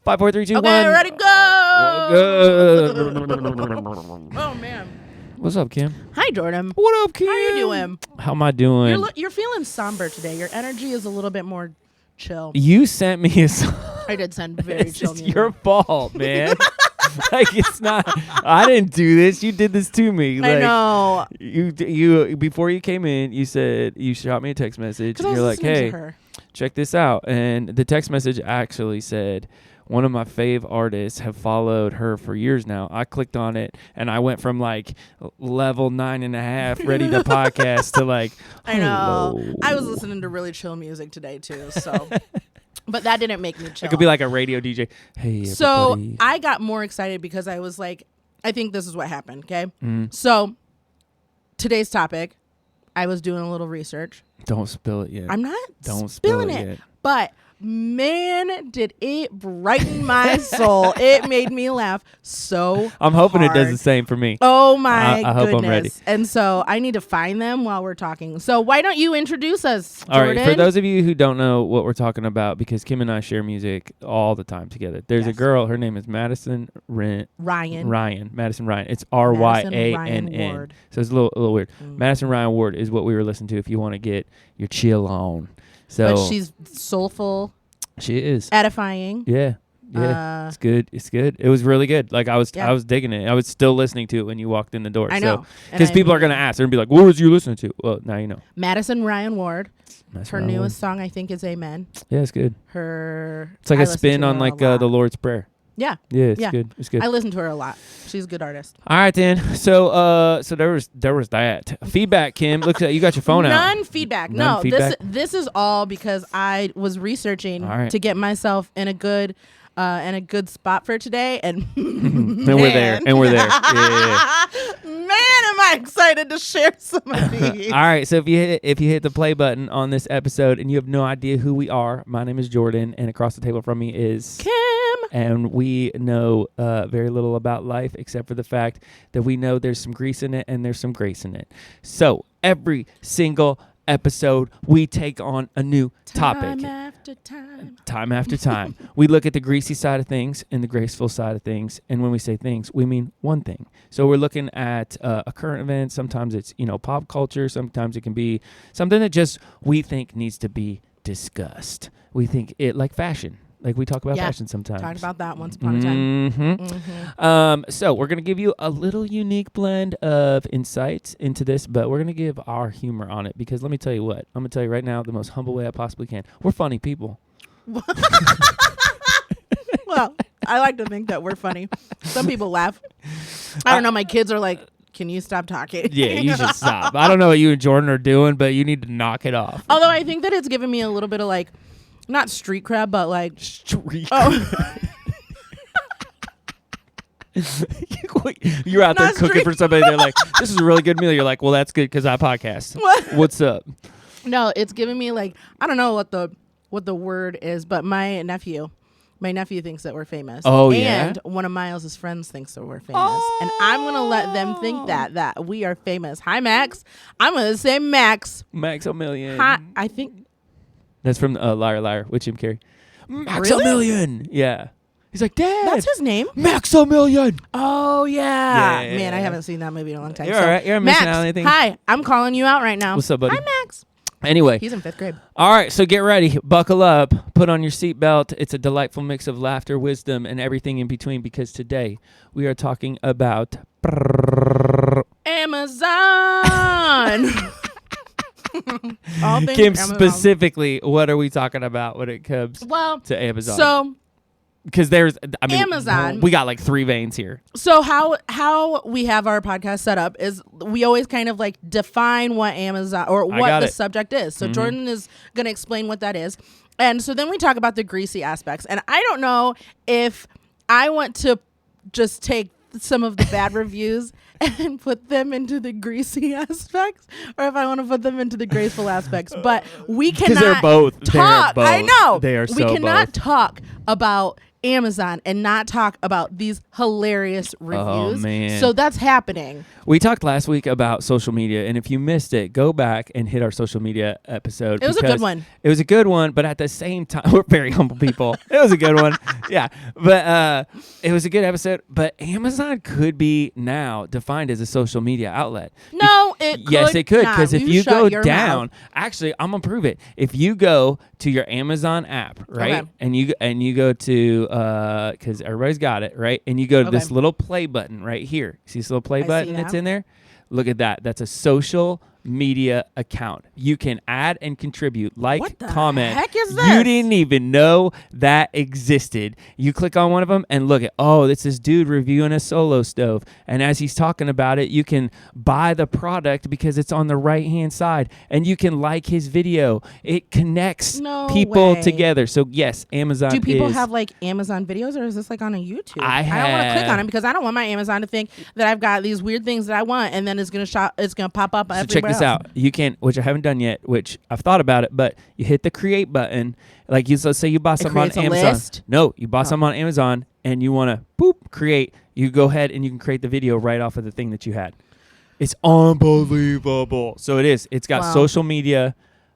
5, 4, 3, 2, 1. Okay, ready, go! Oh, man. What's up, Kim? Hi, Jordan. What up, Kim? How you doing? How am I doing? You're feeling somber today. Your energy is a little bit more chill. You sent me a song. I did send very chill It's music. your fault, man. Like, it's not. I didn't do this. You did this to me. Like, I know. You before you came in, you said you shot me a text message. Because I was You're like, listening hey, to her. check this out. And the text message actually said, one of my fave artists have followed her for years now. I clicked on it and I went from like level 9.5 ready to podcast to like, I know. hello. I was listening to really chill music today, too, so. But that didn't make me chill. It could be like a radio DJ. Hey, So everybody. I got more excited because I was like, I think this is what happened, okay? Mm. So today's topic, I was doing a little research. Don't spill it yet. I'm not Don't spill spilling it it, yet. but man, did it brighten my soul. It made me laugh so I'm hoping it does hard. the same for me. Oh my I hope goodness. I'm ready. And so I need to find them while we're talking. So why don't you introduce us, All Jordan? right, for those of you who don't know what we're talking about, because Kim and I share music all the time together. There's a Yes. girl, her name is Madison Ryan. Madison Ryan. It's Ryan RYANN. Ward. So it's a little weird. Mm. Madison Ryan Ward is what we were listening to if you want to get your chill on. So But she's soulful, she is. edifying. Yeah. It's good. It's good. It was really good. Like I was digging it. I was still listening to it when you walked in the door. I know. Because people are going to ask. They're going to be like, what was you listening to? Well, now you know. Madison Ryan Ward. Madison Her Ryan newest song, I think, is Amen. Ward. Yeah, it's good. It's It's like a spin on like the Lord's Prayer. Yeah. Yeah, it's Yeah. good. It's good. I listen to her a lot. She's a good artist. All right, then. So there was that feedback. Kim, look at you got your phone out. None feedback. None No, feedback? this is all because I was researching All right. to get myself in a good spot for today, and And we're there. And we're there. Yeah. Man, am I excited to share some of these. All right. So if you hit the play button on this episode and you have no idea who we are, my name is Jordan, and across the table from me is Kim. And we know very little about life except for the fact that we know there's some grease in it and there's some grace in it. So every single episode, we take on a new topic. Time after time. Time after time. We look at the greasy side of things and the graceful side of things. And when we say things, we mean one thing. So we're looking at a current event. Sometimes it's, pop culture. Sometimes it can be something that just we think needs to be discussed. We think it like fashion. Like we talk about fashion sometimes. Talked about that once upon a time. Mm-hmm. So we're going to give you a little unique blend of insights into this, but we're going to give our humor on it because let me tell you what. I'm going to tell you right now the most humble way I possibly can. We're funny people. Well, I like to think that we're funny. Some people laugh. I don't know. My kids are like, can you stop talking? Yeah, you should stop. I don't know what you and Jordan are doing, but you need to knock it off. Although I think that it's given me a little bit of like, not street cred, but like Street. Oh. You're out there Not cooking street. for somebody. They're like, this is a really good meal. You're like, well, that's good because I podcast. What? What's up? No, it's giving me like, I don't know what the word is, but my nephew thinks that we're famous. Oh, yeah? And one of Miles's friends thinks that we're famous. And I'm going to let them think that we are famous. Hi, Max. I'm going to say Max. Maximilian. Hi, I think. That's from Liar Liar with Jim Carrey. Maximilian. Yeah. He's like, Dad. That's his name? Maximilian. Oh, yeah. Yeah. Man, I haven't seen that movie in a long time. You're all right. You're missing Max, out on anything. hi. I'm calling you out right now. What's up, buddy? Hi, Max. Anyway. He's in 5th grade. All right, so get ready. Buckle up. Put on your seatbelt. It's a delightful mix of laughter, wisdom, and everything in between because today we are talking about Amazon. All things Kim, Amazon. specifically, what are we talking about when it comes to Amazon? So because Amazon. we got like 3 veins here. So how we have our podcast set up is we always kind of like define what Amazon or what the subject is. So Jordan is going to explain what that is. And so then we talk about the greasy aspects. And I don't know if I want to just take some of the bad reviews and put them into the greasy aspects or if I want to put them into the graceful aspects. But we cannot they're both. talk. They're both. I know. They are We so cannot both. talk about Amazon and not talk about these hilarious reviews. Oh, man. So that's happening. We talked last week about social media, and if you missed it, go back and hit our social media episode. It was a good one. It was a good one, but at the same time, we're very humble people. It was a good one. Yeah. But it was a good episode. But Amazon could be now defined as a social media outlet. No, it could. Yes, it could. not. Because if you shut go your down, mouth. actually, I'm going to prove it. If you go to your Amazon app, right? Okay. And you go to, because everybody's got it, right? And you go to this little play button right here. See this little play button that's in there? Look at that. That's a social media account. You can add and contribute, like, What the comment. heck is this? You didn't even know that existed. You click on one of them and look at, it's this dude reviewing a Solo stove. And as he's talking about it, you can buy the product because it's on the right-hand side. And you can like his video. It connects people way. together. So, yes, Amazon Do people have like Amazon videos, or is this like on a YouTube? I don't want to click on them because I don't want my Amazon to think that I've got these weird things that I want, and then it's gonna pop up everywhere. Check this out. You can, which I haven't done yet, which I've thought about it, but you hit the create button. Like, let's say you bought something on Amazon. List? No, you bought something on Amazon and you want to create. You go ahead and you can create the video right off of the thing that you had. It's unbelievable. So it is. It's got social media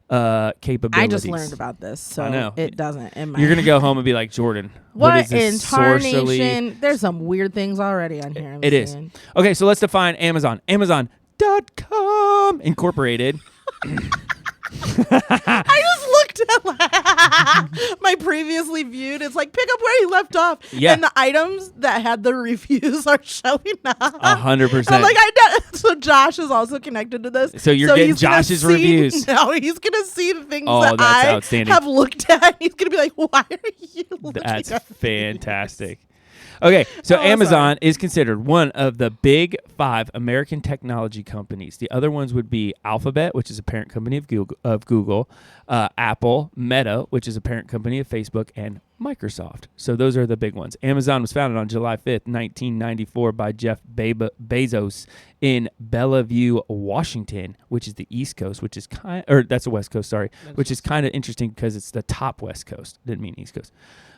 capabilities. I just learned about this, so I know. It doesn't. You're gonna go home and be like, Jordan, what is this in tarnation? There's some weird things already on here. It is. Okay, so let's define Amazon. Amazon.com Incorporated. I just looked at my previously viewed. It's like pick up where you left off. Yeah. And the items that had the reviews are showing up. 100%. I'm like, so Josh is also connected to this. So you're getting Josh's reviews. No, he's gonna see the things that's I outstanding. have looked at. He's gonna be like, why are you looking That's at fantastic. Okay, so Amazon is considered one of the big 5 American technology companies. The other ones would be Alphabet, which is a parent company of Google, Apple, Meta, which is a parent company of Facebook, and Microsoft. So those are the big ones. Amazon was founded on July 5th, 1994 by Jeff Bezos in Bellevue, Washington, which is the East Coast, which is that's the West Coast, sorry, which is kind of interesting because it's the top West Coast. Didn't mean East Coast.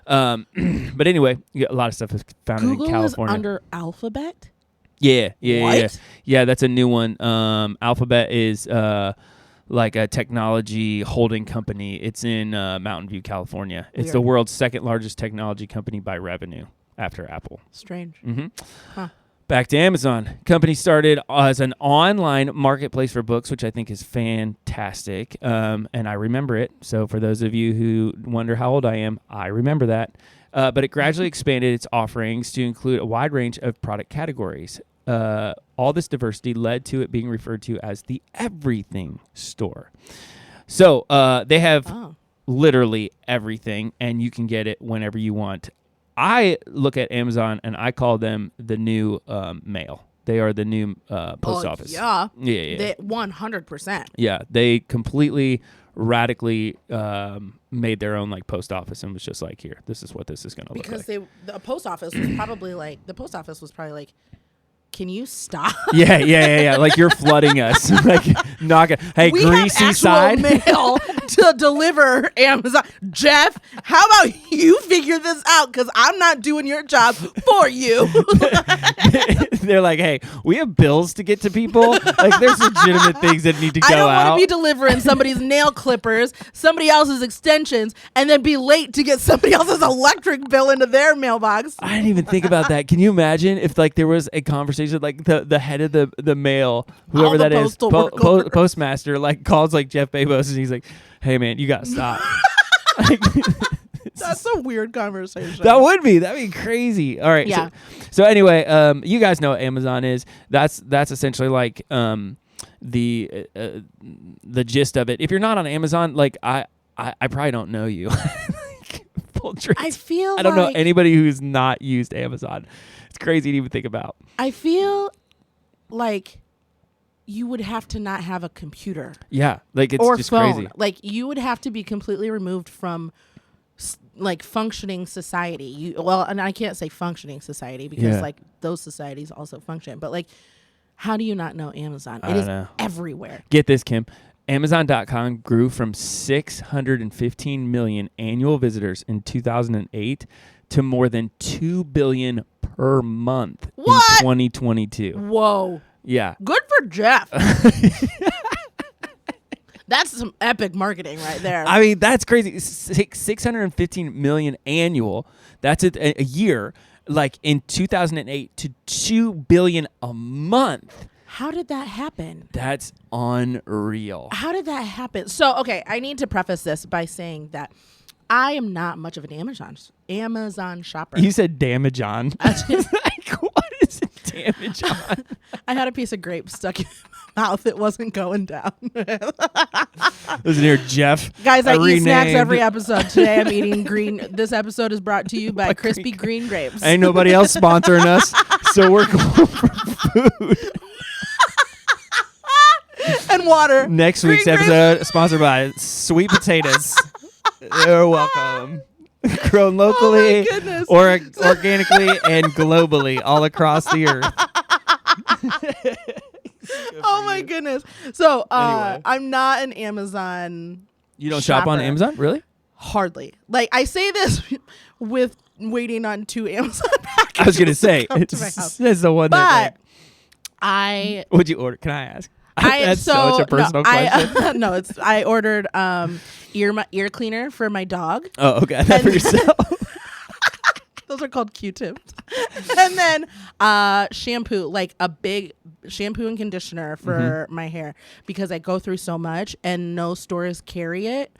But anyway, a lot of stuff is founded Google in California. is under Alphabet? Yeah. What? Yeah, that's a new one. Alphabet is like a technology holding company. It's in Mountain View, California. It's the world's second largest technology company by revenue after Apple. Strange. Mm-hmm. Huh. Back to Amazon. Company started as an online marketplace for books, which I think is fantastic. And I remember it. So for those of you who wonder how old I am, I remember that. But it gradually expanded its offerings to include a wide range of product categories. All this diversity led to it being referred to as the everything store. So they have literally everything, and you can get it whenever you want. I look at Amazon and I call them the new mail. They are the new post office. Yeah. Yeah. They 100%. Yeah. They completely, radically made their own like post office and was just like, here, this is what this is going to look like. Because the post office was probably like, can you stop? Yeah. Like you're flooding us. Like, hey, we greasy have side. mail to deliver Amazon. Jeff, how about you figure this out? Because I'm not doing your job for you. They're like, hey, we have bills to get to people. Like, there's legitimate things that need to go out. I don't want to be delivering somebody's nail clippers, somebody else's extensions, and then be late to get somebody else's electric bill into their mailbox. I didn't even think about that. Can you imagine if like there was a conversation like the head of the mail, whoever that is, postmaster, like calls like Jeff Bezos and he's like, hey man, you gotta stop. That's a weird conversation. That'd be crazy. All right. Yeah. So anyway, you guys know what Amazon is. That's essentially like the gist of it. If you're not on Amazon, like I probably don't know you. I don't know anybody who's not used Amazon. It's crazy to even think about. I feel like you would have to not have a computer. Yeah, like it's or just phone. Crazy. Like you would have to be completely removed from like functioning society. And I can't say functioning society because like those societies also function. But like, how do you not know Amazon? It is everywhere. Get this, Kim. Amazon.com grew from 615 million annual visitors in 2008 to more than $2 billion per month What? in 2022. Whoa. Yeah. Good for Jeff. That's some epic marketing right there. I mean, that's crazy. $615 million annual. That's a year. Like in 2008 to $2 billion a month. How did that happen? That's unreal. How did that happen? So, okay, I need to preface this by saying that I am not much of an Amazon shopper. You said Damajon. Like, what is a Damajon? I had a piece of grape stuck in my mouth. It wasn't going down. Listen here, Jeff. Guys, I eat snacks every episode. Today I'm eating green. This episode is brought to you by Crispy Green Grapes. Ain't nobody else sponsoring us, so we're going for food. And water. Next week's episode sponsored by Sweet Potatoes. You're welcome. Grown locally, or organically, and globally, all across the earth. Oh my goodness. So Anyway. I'm not an Amazon. You don't shop on Amazon? Really? Hardly. Like, I say this with waiting on 2 Amazon packages. I was going to say, come to my house. it's the one But that. What'd you order? Can I ask? That's such a personal question. No, I ordered ear cleaner for my dog. Oh, okay. Not for yourself. Those are called Q-tips. And then shampoo, like a big shampoo and conditioner for my hair, because I go through so much and no stores carry it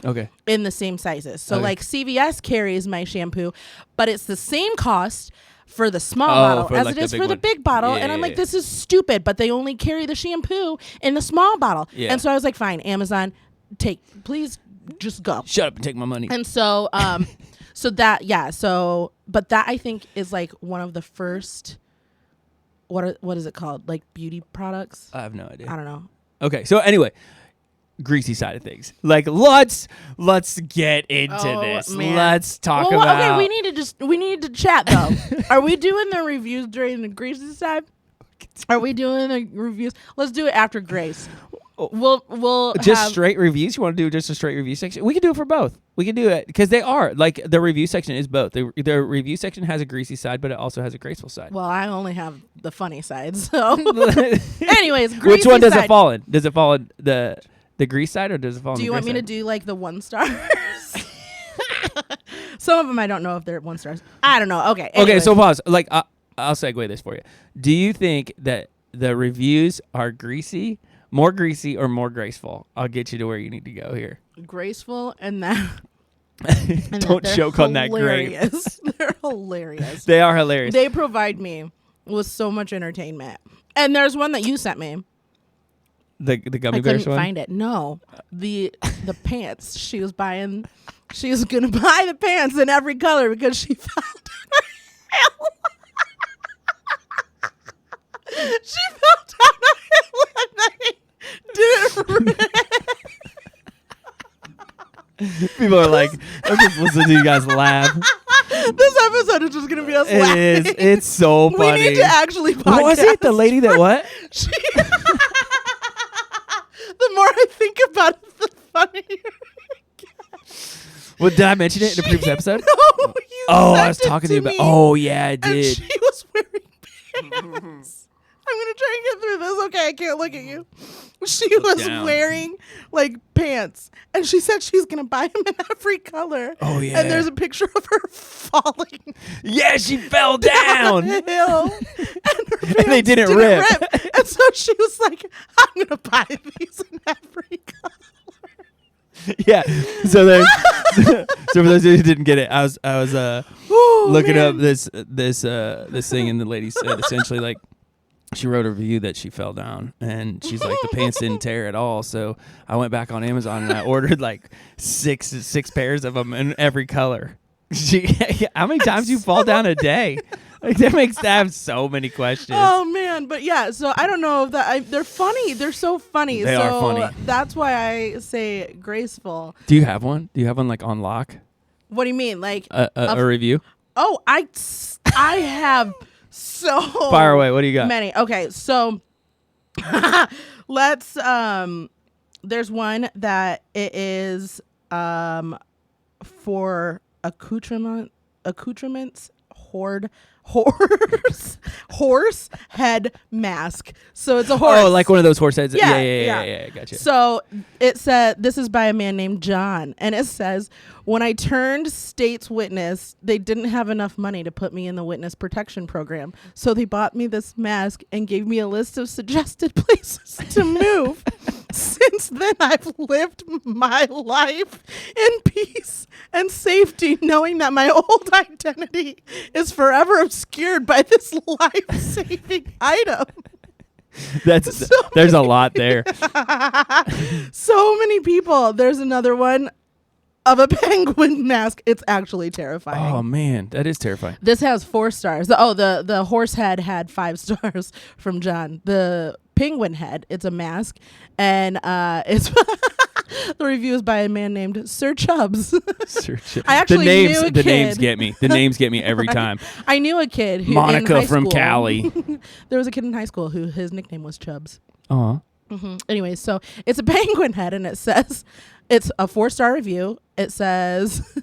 in the same sizes. So like CVS carries my shampoo, but it's the same cost for the small bottle as it is for the big bottle. And I'm like, this is stupid, but they only carry the shampoo in the small bottle. Yeah. And so I was like, fine, Amazon, please just go. Shut up and take my money. And so, but that I think is like one of the first, what is it called? Like beauty products? I have no idea. I don't know. Okay. So anyway, greasy side of things. Like let's get into this. Man. Let's talk about. Okay, we need to chat though. Are we doing the reviews during the greasy side? Are we doing the reviews? Let's do it after Grace. We'll just straight reviews. You want to do just a straight review section? We can do it for both. We can do it because they are like the review section is both. The review section has a greasy side, but it also has a graceful side. Well, I only have the funny side. So, anyways, greasy which one does side. it fall in? Does it fall in the grease side or does it fall in? Do the you want me side? to do like the 1 stars? Some of them I don't know if they're 1 stars. I don't know. Okay. Anyways. Okay. So pause. Like I'll segue this for you. Do you think that the reviews are greasy? More greasy or more graceful? I'll get you to where you need to go here. Graceful and that. Don't choke on that grape. They're hilarious. They are hilarious. They provide me with so much entertainment. And there's one that you sent me. The gummy I bears couldn't one? find it. No, the pants. She was buying. She was gonna buy the pants in every color because she found she fell down a hill and didn't People are like, I'm just listening to you guys laugh. This episode is just gonna be us laughing. It is. It's so funny. We need to actually podcast. What was it? The lady that what? The more I think about it, the funnier. Well, did I mention it in the previous episode? No, you I was talking to you me, about. Oh yeah, I did. And she was wearing pants. I'm gonna try and get through this. Okay, I can't look at you. She was wearing like pants, and she said she's gonna buy them in every color. Oh yeah. And there's a picture of her falling. Yeah, she fell down. The hill, and they didn't rip. And so she was like, "I'm gonna buy these in every color." Yeah. So for those who didn't get it, I was looking up this thing, and the lady said essentially like she wrote a review that she fell down, and she's like the pants didn't tear at all. So I went back on Amazon and I ordered like six pairs of them in every color. How many times you fall down a day? Like I have so many questions. Oh man, but yeah. So I don't know if that they're funny. They're so funny. They are funny. That's why I say graceful. Do you have one? Do you have one like on lock? What do you mean, like a review? Oh, I have so fire away. What do you got? Many. Okay, so let's. There's one that it is for accoutrement. accoutrements horse head mask. So it's a horse. Oh, like one of those horse heads. Yeah, Yeah. Gotcha. So it said, this is by a man named John, and it says, when I turned state's witness, they didn't have enough money to put me in the witness protection program. So they bought me this mask and gave me a list of suggested places to move. Since then, I've lived my life in peace and safety, knowing that my old identity is forever obscured by this life-saving item. There's a lot there. So many people. There's another one of a penguin mask. It's actually terrifying. Oh man, that is terrifying. This has 4 stars. The horse head had 5 stars from John. The penguin head, it's a mask, and it's the review is by a man named Sir Chubbs. Sir Chubbs. I actually knew a kid. The names get me. The names get me every time. I knew a kid who Monica from Cali. There was a kid in high school who his nickname was Chubbs. Uh-huh. Anyway, so it's a penguin head, and it says, it's a 4-star review. It says,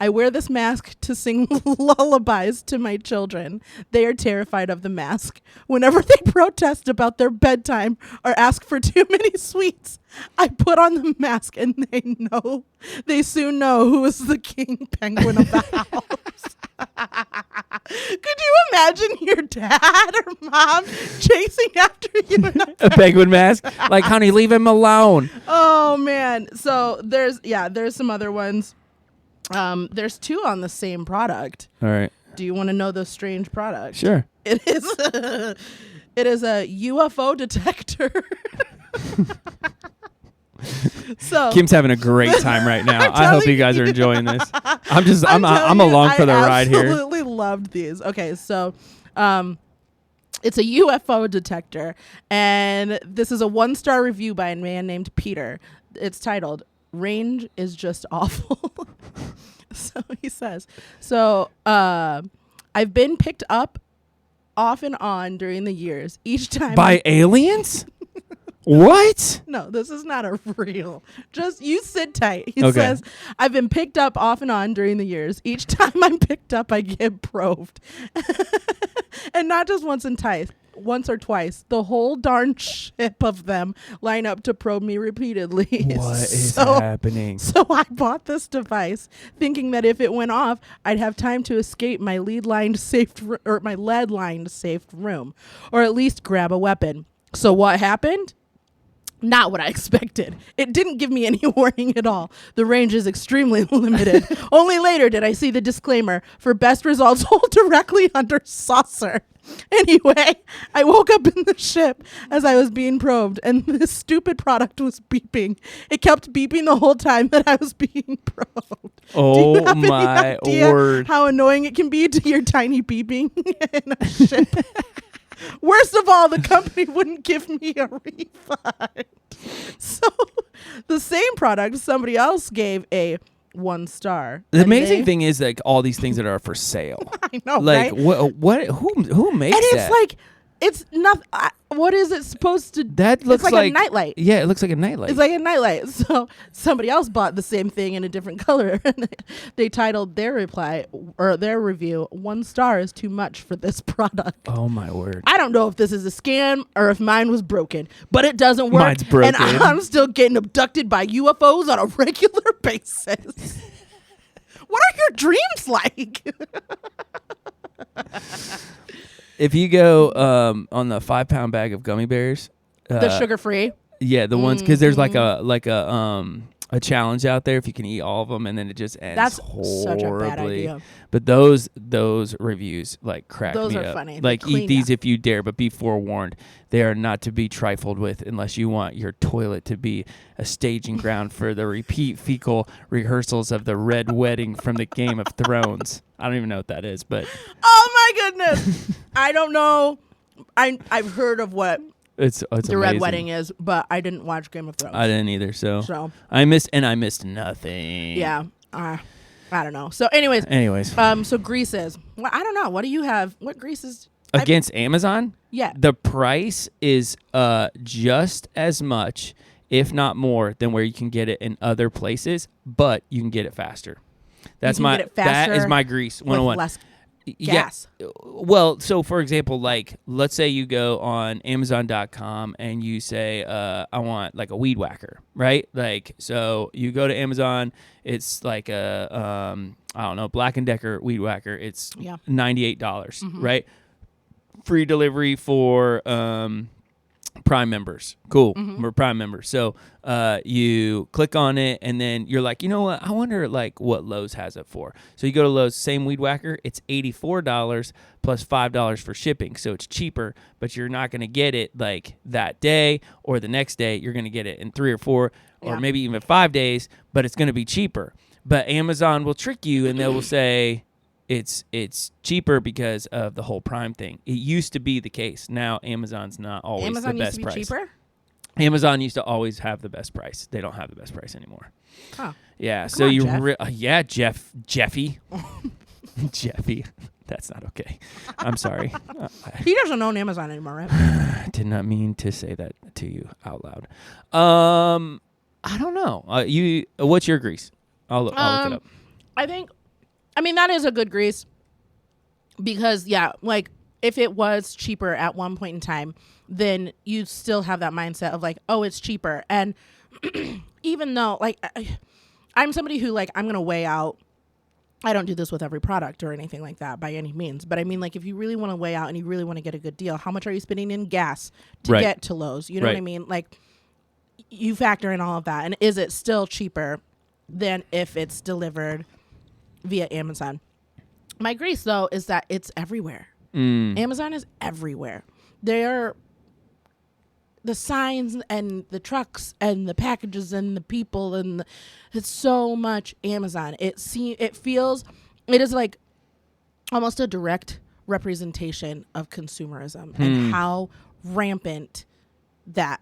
I wear this mask to sing lullabies to my children. They are terrified of the mask. Whenever they protest about their bedtime or ask for too many sweets, I put on the mask and they soon know who is the king penguin of the house. Could you imagine your dad or mom chasing after you in a penguin mask? Like, honey, leave him alone. Oh man. So there's some other ones. There's 2 on the same product. All right. Do you want to know the strange product? Sure. It is a UFO detector. So Kim's having a great time right now. I hope you guys are enjoying this. I'm along for the ride here. I absolutely loved these. Okay, so it's a UFO detector, and this is a 1-star review by a man named Peter. It's titled, "Range is just awful." So he says, I've been picked up off and on during the years. Each time by aliens? What? No, this is not a real. Just you sit tight. He says, I've been picked up off and on during the years. Each time I'm picked up, I get probed. And not just once or twice. The whole darn ship of them line up to probe me repeatedly. What is happening? So I bought this device thinking that if it went off, I'd have time to escape my lead-lined safe room, or at least grab a weapon. So what happened? Not what I expected. It didn't give me any warning at all. The range is extremely limited. Only later did I see the disclaimer, for best results, hold directly under saucer. Anyway, I woke up in the ship as I was being probed, and this stupid product was beeping. It kept beeping the whole time that I was being probed. Oh, do you have my any idea word. how annoying it can be to hear tiny beeping in a ship? Worst of all, the company wouldn't give me a refund. So the same product, somebody else gave a 1 star. The amazing thing is like all these things that are for sale. I know, like right? what? Who makes and that? It's like, it's not. What is it supposed to? That looks it's like a nightlight. Yeah, it looks like a nightlight. It's like a nightlight. So somebody else bought the same thing in a different color. They titled their review, 1 star is too much for this product. Oh my word. I don't know if this is a scam or if mine was broken, but it doesn't work. Mine's broken. And I'm still getting abducted by UFOs on a regular basis. What are your dreams like? If you go on the 5-pound bag of gummy bears, The sugar-free? Yeah, the ones, because there's like a challenge out there if you can eat all of them, and then it just ends. That's horribly. such a bad idea. But those reviews like crack Those me are up. funny. Like, They're eat these cleaned if you dare, but be forewarned, they are not to be trifled with unless you want your toilet to be a staging ground for the repeat fecal rehearsals of the Red Wedding from the Game of Thrones. I don't even know what that is, but Oh my goodness. I don't know. I've heard of what it's the amazing. Red Wedding is, but I didn't watch Game of Thrones. I didn't either, so I missed nothing. Yeah. I don't know. So anyways. So greases. Well, I don't know. What do you have? What greases? Against Amazon? Yeah. The price is just as much, if not more, than where you can get it in other places, but you can get it faster. That's you can get it faster that is my grease 101. with less gas. Yeah. Well, so for example, like let's say you go on Amazon.com and you say, I want like a weed whacker, right? Like, so you go to Amazon, it's like a, I don't know, Black & Decker weed whacker. It's $98, right? Free delivery for, Prime members. Cool. We're Prime members. So you click on it and then you're like, you know what? I wonder like what Lowe's has it for. So you go to Lowe's, same weed whacker. It's $84 plus $5 for shipping. So it's cheaper, but you're not going to get it like that day or the next day. You're going to get it in 3 or 4 or maybe even 5 days, but it's going to be cheaper. But Amazon will trick you and they will say, it's cheaper because of the whole Prime thing. It used to be the case. Now Amazon's not always the best price. Amazon used to be cheaper? Amazon used to always have the best price. They don't have the best price anymore. Oh. Yeah. Well, So on, you Jeff. Jeffy. Jeffy. That's not okay. I'm sorry. He doesn't own Amazon anymore, right? I did not mean to say that to you out loud. I don't know. What's your grease? I'll look it up. I mean, that is a good grease because, like if it was cheaper at one point in time, then you still have that mindset of like, oh, it's cheaper. And even though like I'm somebody who like, I'm going to weigh out. I don't do this with every product or anything like that by any means. But I mean, like if you really want to weigh out and you really want to get a good deal, how much are you spending in gas to get to Lowe's? You know what I mean? Like you factor in all of that. And is it still cheaper than if it's delivered via Amazon? My grease though is that it's everywhere. Amazon is everywhere. The signs and the trucks and the packages and the people and it's so much Amazon. It is like almost a direct representation of consumerism and how rampant that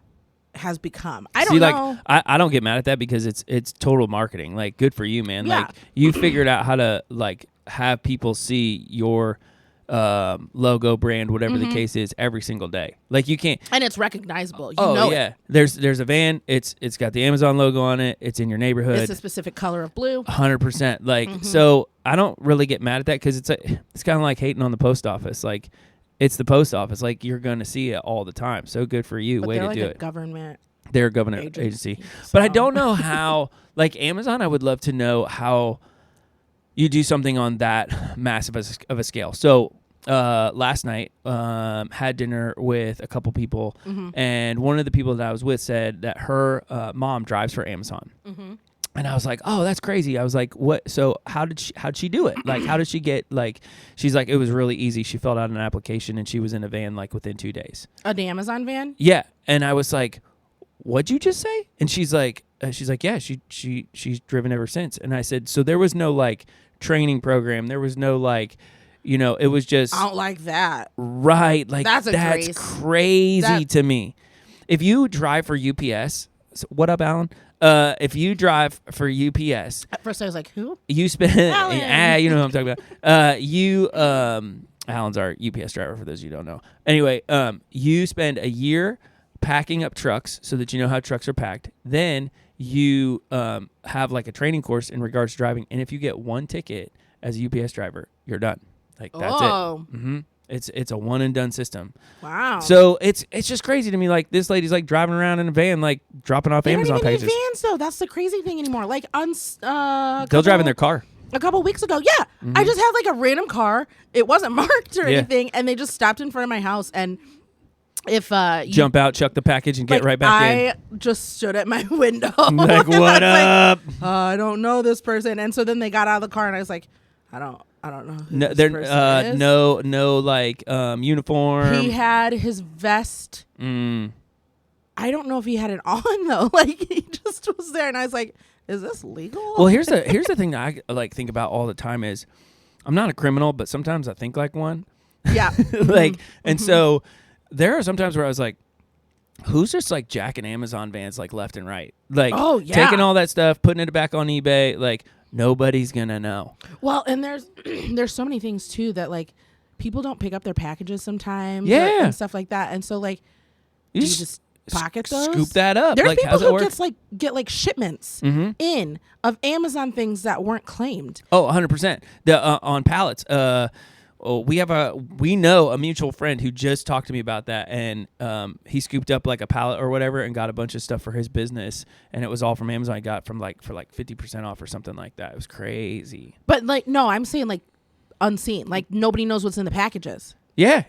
has become. I don't know. Like, I don't get mad at that because it's total marketing. Like, good for you, man. Yeah. Like, you figured out how to like have people see your logo, brand, whatever the case is, every single day. Like, you can't. And it's recognizable. You know it. There's a van. It's got the Amazon logo on it. It's in your neighborhood. It's a specific color of blue. 100%. Like, so I don't really get mad at that because it's kind of like hating on the post office. Like, it's the post office. Like, you're going to see it all the time. So good for you. Way to do it. They're a government agency. So. But I don't know how, like Amazon, I would love to know how you do something on that massive of a scale. So last night, had dinner with a couple people, and one of the people that I was with said that her mom drives for Amazon. And I was like, oh, that's crazy. I was like, what? So how'd she do it? Like, how did she get, like, she's like, it was really easy. She filled out an application and she was in a van like within 2 days. The Amazon van? Yeah. And I was like, what'd you just say? And she's like, yeah, she's driven ever since. And I said, so there was no like training program. There was no like, it was just. I don't like that. Right. Like that's crazy to me. If you drive for UPS, what up, Alan? If you drive for UPS, at first I was like, who? You spend, you know what I'm talking about. Alan's our UPS driver for those of you who don't know. Anyway, you spend a year packing up trucks so that you know how trucks are packed. Then you have like a training course in regards to driving. And if you get one ticket as a UPS driver, you're done. Like that's it. It's a one and done system. Wow. So it's just crazy to me. Like this lady's like driving around in a van, like dropping off Amazon packages. They don't even need vans though. That's the crazy thing anymore. Like they'll drive in their car. A couple weeks ago, I just had like a random car. It wasn't marked or anything, and they just stopped in front of my house. And if you jump out, chuck the package, and get right back in. I just stood at my window. Like, what up? Like, I don't know this person. And so then they got out of the car, and I was like, I don't know who no, this person is. No, like uniform. He had his vest. I don't know if he had it on though. Like he just was there, and I was like, "Is this legal?" Well, here's the thing that I like think about all the time is, I'm not a criminal, but sometimes I think like one. Yeah. Like, and so there are sometimes where I was like, who's just like jacking Amazon vans like left and right, like taking all that stuff, putting it back on eBay, like. Nobody's gonna know. Well, and there's so many things too that like people don't pick up their packages sometimes, and stuff like that. And so like, you just pocket those. Scoop that up. There's like, people who get like shipments Mm-hmm. in of Amazon things that weren't claimed. Oh, 100%. On pallets. We know a mutual friend who just talked to me about that, and he scooped up like a pallet or whatever and got a bunch of stuff for his business, and it was all from Amazon. He got from for 50% off or something like that. It was crazy. But like, no, I'm saying like unseen. Like nobody knows what's in the packages. Yeah.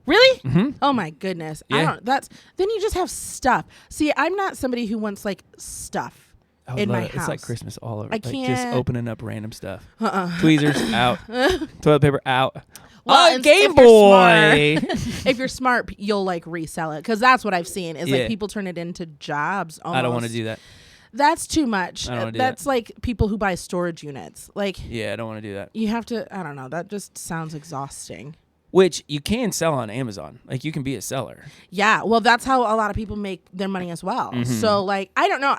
Really? Mm-hmm. Oh my goodness. Yeah. Then you just have stuff. See, I'm not somebody who wants like stuff in my house. It's like Christmas all over. I Just can't- opening up random stuff. Tweezers out. Toilet paper out. Well, Game if you're Boy. smart- if you're smart, you'll like resell it, because that's what I've seen is Yeah. like people turn it into jobs. Almost. I don't want to do that. That's too much. I don't wanna do That's like people who buy storage units. Like Yeah, I don't want to do that. you have to. I don't know. That just sounds exhausting. Which you can sell on Amazon. Like you can be a seller. Yeah, well, that's how a lot of people make their money as well. Mm-hmm. So, like, I don't know.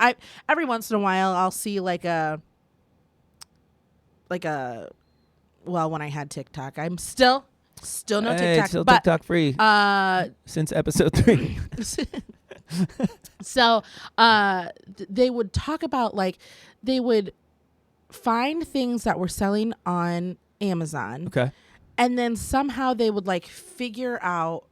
Every once in a while, I'll see like a. Well, when I had TikTok, I'm still no Hey, TikTok, it's still but TikTok free since episode 3. so they would talk about like they would find things that were selling on Amazon. Okay. And then somehow they would like figure out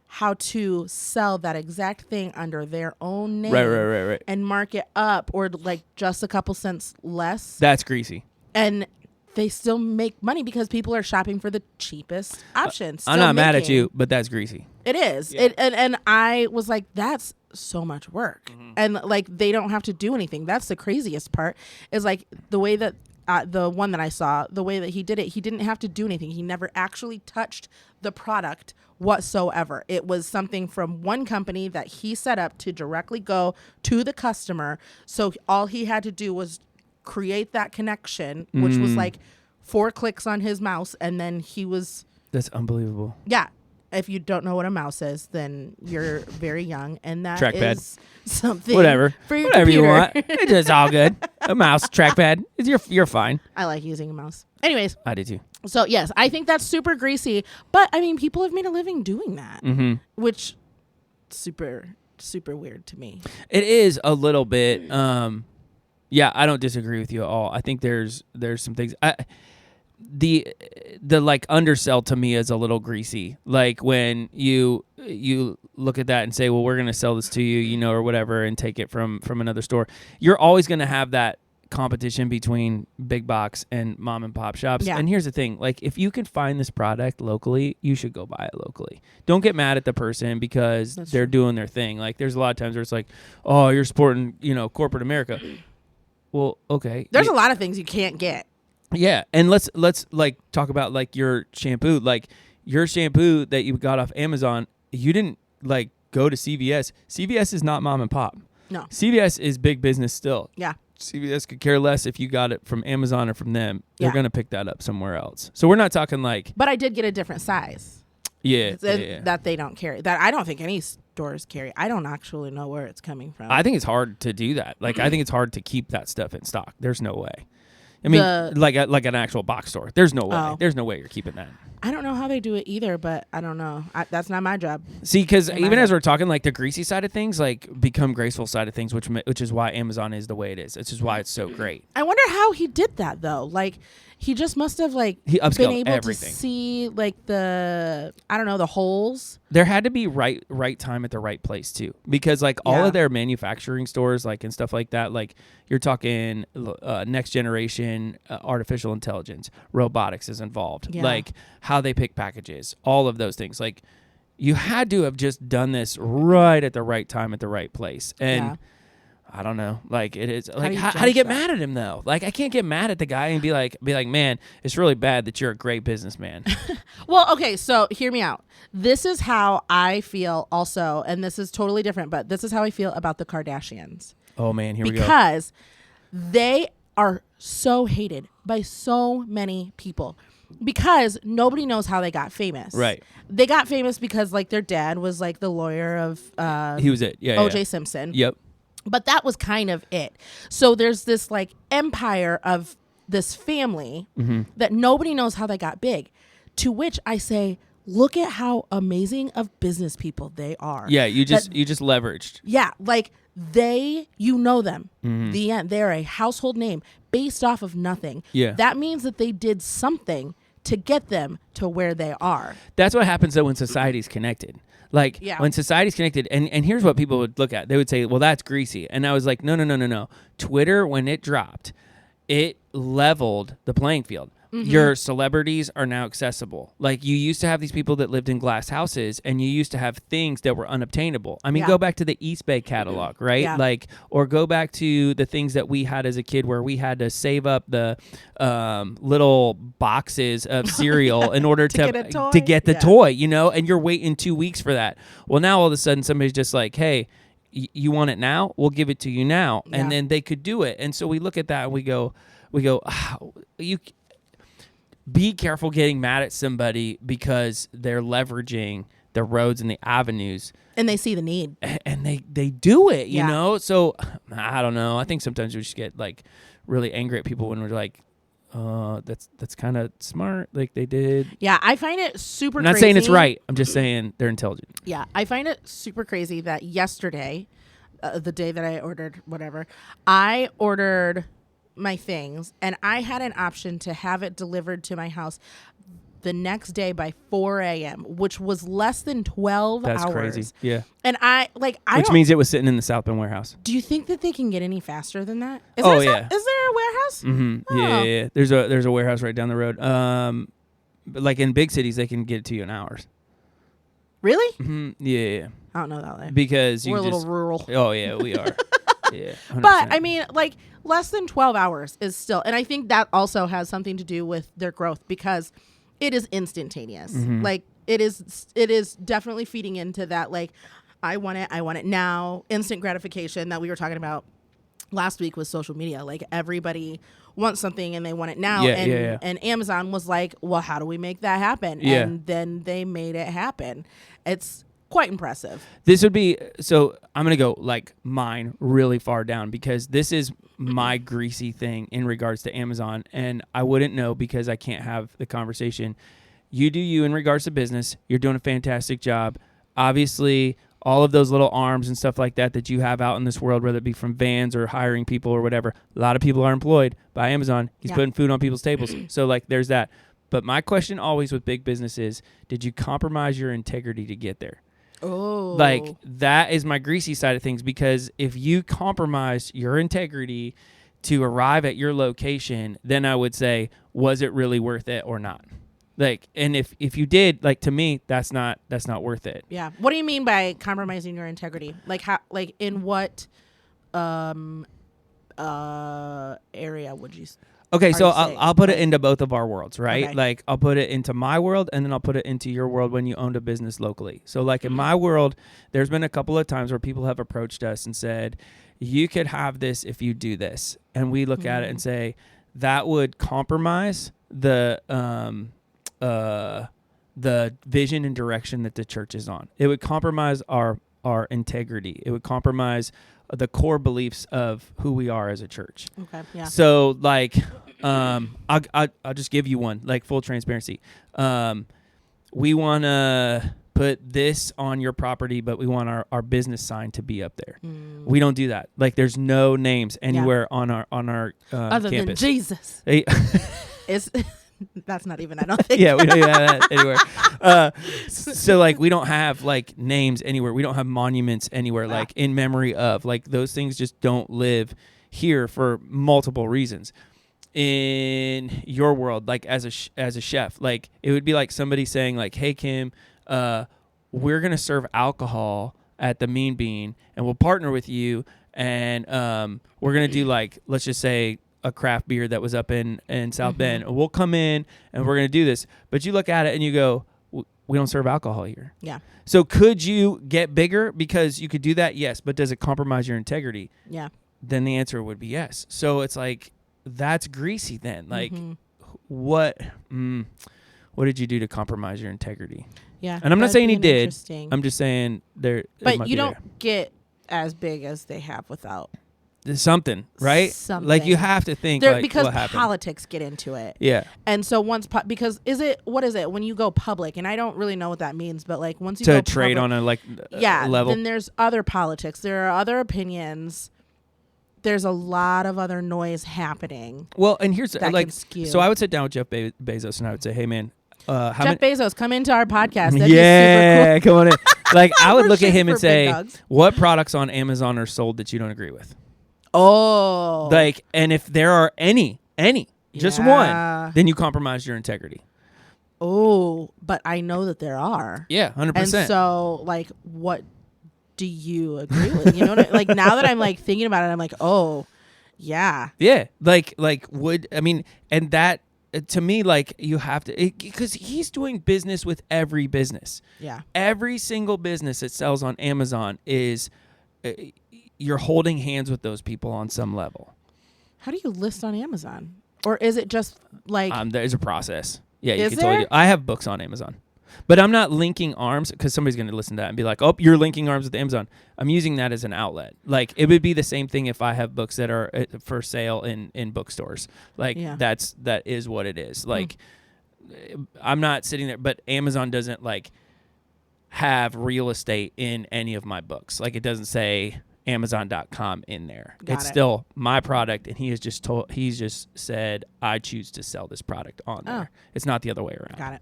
how to sell that exact thing under their own name. Right. And mark it up or like just a couple cents less. That's greasy. And they still make money because people are shopping for the cheapest options. I'm not mad at you, but that's greasy. It is. Yeah. And I was like, that's so much work. Mm-hmm. And like they don't have to do anything. That's the craziest part is like the way that the one that I saw, the way that he did it, he didn't have to do anything. He never actually touched the product whatsoever. It was something from one company that he set up to directly go to the customer. So all he had to do was create that connection, which was like 4 clicks on his mouse. And then he was, That's unbelievable. yeah. If you don't know what a mouse is, then you're very young, and that Trackpad. is something Whatever. for your Whatever computer. you want. It's all good. A mouse, trackpad. You're fine. I like using a mouse. Anyways, I do too. so yes, I think that's super greasy. But I mean, people have made a living doing that, which super weird to me. It is a little bit. Yeah, I don't disagree with you at all. I think there's some things. The like undersell to me is a little greasy. Like when you look at that and say, well, we're gonna sell this to you, or whatever, and take it from another store. You're always gonna have that competition between big box and mom and pop shops. Yeah. And here's the thing, like if you can find this product locally, you should go buy it locally. Don't get mad at the person because That's they're true. doing their thing. Like there's a lot of times where it's like, oh, you're supporting, corporate America. Well, okay. There's a lot of things you can't get. Yeah, and let's like talk about like your shampoo. Like your shampoo that you got off Amazon, you didn't like go to CVS. CVS is not mom and pop. No. CVS is big business still. Yeah. CVS could care less if you got it from Amazon or from them. They're Yeah. gonna pick that up somewhere else. So we're not talking like But I did get a different size. yeah. That they don't carry. That I don't think any stores carry. I don't actually know where it's coming from. I think it's hard to do that. Like I think it's hard to keep that stuff in stock. There's no way. I mean, like an actual box store. There's no way. Oh. There's no way you're keeping that. I don't know how they do it either, but I don't know. That's not my job. See, because In even my as we're talking, like the greasy side of things, like become graceful side of things, which is why Amazon is the way it is. It's just why it's so great. I wonder how he did that though. Like he just must have like He been upscaled able everything. to see like the holes. There had to be right time at the right place too, because like all Yeah. of their manufacturing stores, like and stuff like that, like you're talking next generation artificial intelligence, robotics is involved, Yeah. like how they pick packages, all of those things. Like you had to have just done this right at the right time at the right place, and. Yeah. I don't know. Like it is like do you how do you judge get that? mad at him though? Like I can't get mad at the guy and be like, man, it's really bad that you're a great businessman. Well, okay, so hear me out. This is how I feel also, and this is totally different, but this is how I feel about the Kardashians. Oh man, here we go. Because they are so hated by so many people. Because nobody knows how they got famous. Right. They got famous because like their dad was like the lawyer of He was it. Yeah. O.J. yeah. Simpson. Yep. But that was kind of it. So there's this like empire of this family Mm-hmm. that nobody knows how they got big. To which I say, look at how amazing of business people they are. Yeah, you just leveraged. Yeah, like you know them. The end. They're a household name based off of nothing. Yeah. That means that they did something to get them to where they are. That's what happens though when society's connected. Like when society's connected, and here's what people would look at. They would say, well, that's greasy. And I was like, no. Twitter, when it dropped, it leveled the playing field. Your celebrities are now accessible. Like you used to have these people that lived in glass houses, and you used to have things that were unobtainable. I mean, go back to the East Bay catalog, right? Yeah. Like, or go back to the things that we had as a kid where we had to save up the little boxes of cereal in order to get the toy, you know, and you're waiting 2 weeks for that. Well, now all of a sudden somebody's just like, hey, you want it now? We'll give it to you now. Yeah. And then they could do it. And so we look at that and we go, you be careful getting mad at somebody because they're leveraging the roads and the avenues. And they see the need. And they do it, you know? So, I don't know. I think sometimes we just get, like, really angry at people when we're like, that's kind of smart. Like, they did. Yeah, I find it super crazy. I'm not saying it's right. I'm just saying they're intelligent. Yeah, I find it super crazy that yesterday, the day that I ordered whatever, I ordered my things, and I had an option to have it delivered to my house the next day by 4 a.m., which was less than 12 hours. That's crazy. Yeah. And which means it was sitting in the South Bend warehouse. Do you think that they can get any faster than that? Is there a warehouse? Mm-hmm. Oh. Yeah. There's a warehouse right down the road. But like in big cities, they can get it to you in hours. Really? Mm-hmm. Yeah. I don't know that way. Because we're a little rural. Oh yeah, we are. Yeah. 100%. But I mean, like less than 12 hours is still, and I think that also has something to do with their growth because it is instantaneous. Mm-hmm. Like it is definitely feeding into that. Like I want it now. Instant gratification that we were talking about last week with social media. Like everybody wants something and they want it now. And Amazon was like, well, how do we make that happen? Yeah. And then they made it happen. It's quite impressive. This would be, so I'm going to go like mine really far down because this is my greasy thing in regards to Amazon. And I wouldn't know because I can't have the conversation. You do you in regards to business. You're doing a fantastic job. Obviously, all of those little arms and stuff like that you have out in this world, whether it be from vans or hiring people or whatever, a lot of people are employed by Amazon. He's putting food on people's tables. So like there's that. But my question always with big business is, did you compromise your integrity to get there? Oh. Like that is my greasy side of things because if you compromise your integrity to arrive at your location, then I would say, was it really worth it or not? Like, and if you did, like to me, that's not worth it. Yeah. What do you mean by compromising your integrity? Like how? Like in what area would you? Okay, so I'll put it into both of our worlds, right? Okay. Like I'll put it into my world and then I'll put it into your world when you owned a business locally. So like in my world, there's been a couple of times where people have approached us and said, you could have this if you do this. And we look at it and say, that would compromise the vision and direction that the church is on. It would compromise our integrity. It would compromise the core beliefs of who we are as a church. Okay, yeah. So like, I'll just give you one, like full transparency. We want to put this on your property, but we want our business sign to be up there. We don't do that. Like there's no names anywhere on our other campus. than Jesus. It's that's not even, I don't think. Yeah, we don't have that anywhere. So like we don't have like names anywhere. We don't have monuments anywhere like in memory of. Like those things just don't live here for multiple reasons. In your world, like as a chef, like it would be like somebody saying like, "Hey Kim, we're going to serve alcohol at the Mean Bean and we'll partner with you and we're going to do like, let's just say a craft beer that was up in South Bend. We'll come in and we're going to do this." But you look at it and you go, we don't serve alcohol here. Yeah. So could you get bigger because you could do that? Yes. But does it compromise your integrity? Yeah. Then the answer would be yes. So it's like, that's greasy then. Like what did you do to compromise your integrity? Yeah. And I'm not saying he did. I'm just saying there. But you don't get as big as they have without something, right? Something. Like you have to think because what happened. politics get into it. Yeah. And so because what is it when you go public? And I don't really know what that means, but like once you to go trade public, on a level. then there's other politics. There are other opinions. There's a lot of other noise happening. Well, and here's that like can skew. so I would sit down with Jeff Bezos and I would say, hey man, Jeff Bezos, come into our podcast. That'd be yeah, super cool. come on in. Like I would We're look at him shooting and for big say, dogs. what products on Amazon are sold that you don't agree with? Oh. Like, and if there are any, just Yeah. one, then you compromise your integrity. Oh, but I know that there are. Yeah, 100%. And so, like, what do you agree with? You know, like now that I'm like thinking about it, I'm like, oh, yeah. Yeah, like would I mean, and that to me, like you have to, because he's doing business with every business. Yeah. Every single business that sells on Amazon is you're holding hands with those people on some level. How do you list on Amazon? Or is it just like There's a process. Yeah, you Is can totally there? do. I have books on Amazon. But I'm not linking arms because somebody's going to listen to that and be like, oh, you're linking arms with Amazon. I'm using that as an outlet. Like, it would be the same thing if I have books that are for sale in bookstores. Like, Yeah. that is what it is. Like, I'm not sitting there, but Amazon doesn't, like, have real estate in any of my books. Like, it doesn't say Amazon.com in there. Got It's it. still my product, and he's just said, I choose to sell this product on there. It's not the other way around. Got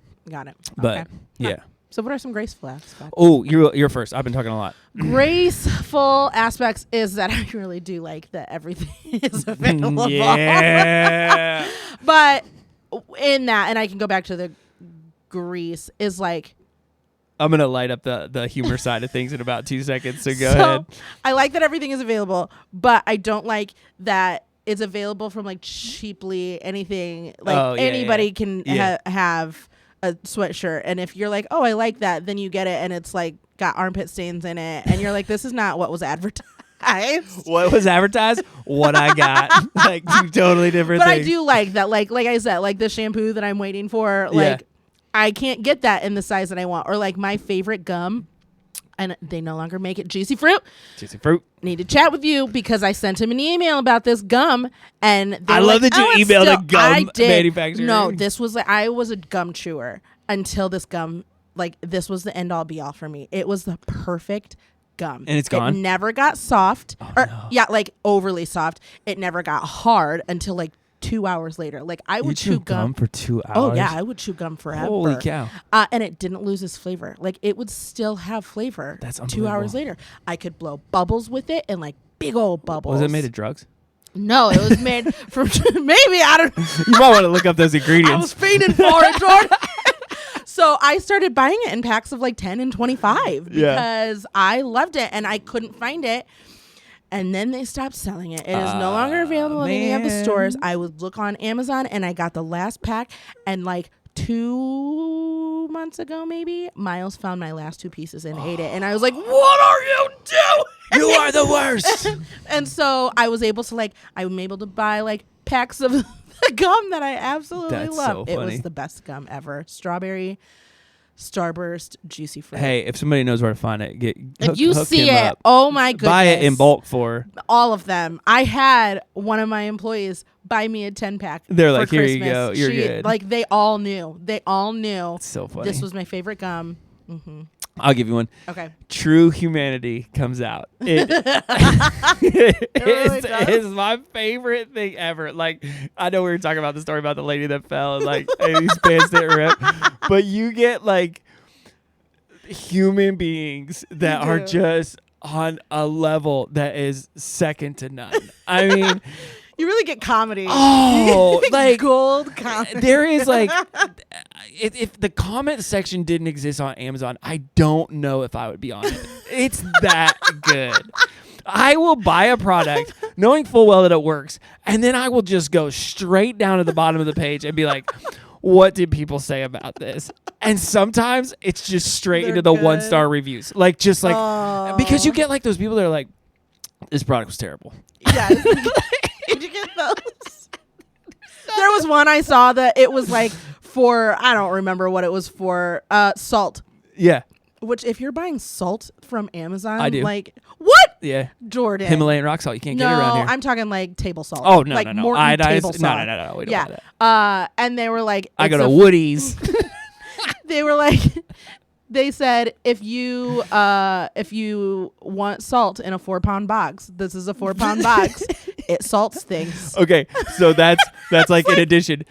it. But Okay. yeah. So what are some graceful aspects? Oh, you're first. I've been talking a lot. Graceful aspects is that I really do like that everything is available. Yeah. But in that, and I can go back to the grease, is like, I'm gonna light up the humor side of things in about 2 seconds. So go so ahead. I like that everything is available, but I don't like that it's available from like cheaply anything. Like anybody can have a sweatshirt, and if you're like, oh, I like that, then you get it, and it's like got armpit stains in it, and you're like, this is not what was advertised. What was advertised? What I got. Like two totally different But things. I do like that, like I said, like the shampoo that I'm waiting for, like I can't get that in the size that I want, or like my favorite gum, and they no longer make it, Juicy Fruit. Juicy Fruit. Need to chat with you because I sent him an email about this gum, and they I were love like, that you "Oh, it's emailed a still-" gum I did. manufacturer. No, this was like, I was a gum chewer until this gum, like this was the end all be all for me. It was the perfect gum, And it's gone? It never got soft, no. like overly soft. It never got hard until like 2 hours later. Like I You would chew chew gum for 2 hours. Oh yeah, I would chew gum forever. Holy cow. And it didn't lose its flavor. Like it would still have flavor. That's 2 hours unbelievable. later. I could blow bubbles with it, and like big old bubbles. Was it made of drugs? No, it was made from maybe I don't. You might want to look up those I was ingredients. fiending for it, Jordan. So I started buying it in packs of like 10 and 25 because I loved it and I couldn't find it. And then they stopped selling it. It is no longer available in any of the man. stores. I would look on Amazon and I got the last pack, and like 2 months ago, maybe Miles found my last 2 pieces and ate it. And I was like, what are you doing? You are the worst. And so I was able to I'm able to buy like packs of the gum that I absolutely That's love. so It funny. was the best gum ever. Strawberry, Starburst, Juicy Fruit. Hey, if somebody knows where to find it, if you hook see him it, up. oh my goodness. Buy it in bulk for. All of them. I had one of my employees buy me a 10-pack. They're for like, "Here you Christmas." go, you're good. Like they all knew. They all knew. It's so funny. This was my favorite gum. I'll give you one. Okay. True Humanity comes out. It really does. is my favorite thing ever. Like, I know we were talking about the story about the lady that fell and like and these pants didn't rip, but you get like human beings that You are do. just on a level that is second to none. I mean, You really get comedy. oh, like gold comedy. there is like if the comment section didn't exist on Amazon, I don't know if I would be on it. It's that good. I will buy a product knowing full well that it works, and then I will just go straight down to the bottom of the page and be like, what did people say about this? And sometimes it's just straight They're into the good. 1-star reviews. Like just like Oh. because you get like those people that are like, this product was terrible. Yes. Did you get those? There was one I saw that it was like for, I don't remember what it was for, salt. Yeah. Which if you're buying salt from Amazon, I do. like, what? Yeah. Jordan. Himalayan rock salt. You can't get it around here. I'm talking like table salt. Oh, no, like no. Morton Iodized? table salt. No. We don't want that. And they were like, I go to Woody's. they were like, they said, if you want salt in a 4-pound box, this is a 4-pound box. It salts things. Okay, so that's like in addition.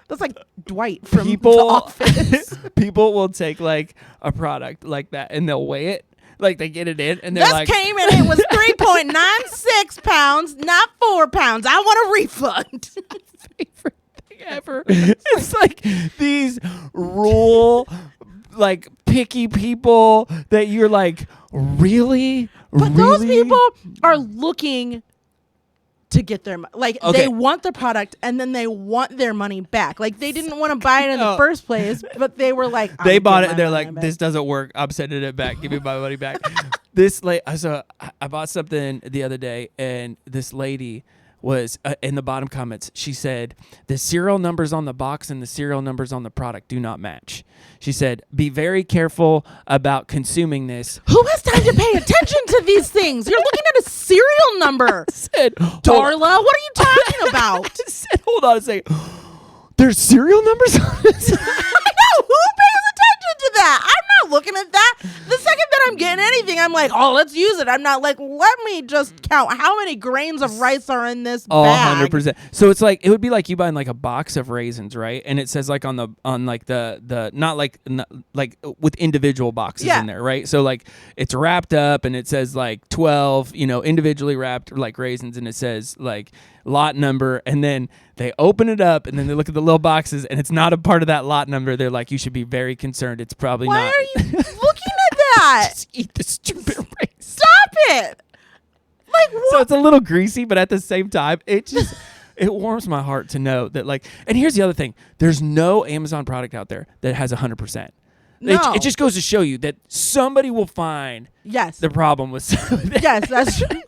That's like Dwight from The Office. People will take like a product like that and they'll weigh it. Like they get it in and they're like, came in, it was 3.96 pounds, not 4 pounds. I want a refund. Favorite thing ever. It's like these rural, like picky people that you're like, really? But those people are looking to get their like they want the product and then they want their money back. Like they didn't want to buy it in the first place, but they were like, they bought it and they're like, this doesn't work. I'm sending it back. Give me my money back. I bought something the other day and this lady was in the bottom comments. She said the serial numbers on the box and the serial numbers on the product do not match. She said, be very careful about consuming this. Who has time to pay attention to these things? You're looking at a serial number. Said, Darla, what are you talking about? I said, hold on a second. There's serial numbers on this? I know. Who pays attention to that? I'm not looking at that. The second that I'm getting anything, I'm like, oh, let's use it. I'm not like, let me just count how many grains of rice are in this bag. 100%. So it's like, it would be like you buying like a box of raisins, right? And it says like on like the not like with individual boxes in there, right? So like it's wrapped up and it says like 12, individually wrapped like raisins, and it says like lot number, and then they open it up and then they look at the little boxes and it's not a part of that lot number. They're like, you should be very concerned. It's probably Why not. are you looking at that? Just eat the stupid raisin. Stop it. Like what? So it's a little greasy, but at the same time, it warms my heart to know that like, and here's the other thing. There's no Amazon product out there that has 100%. No. It just goes to show you that somebody will find the problem with something. Yes, that's true.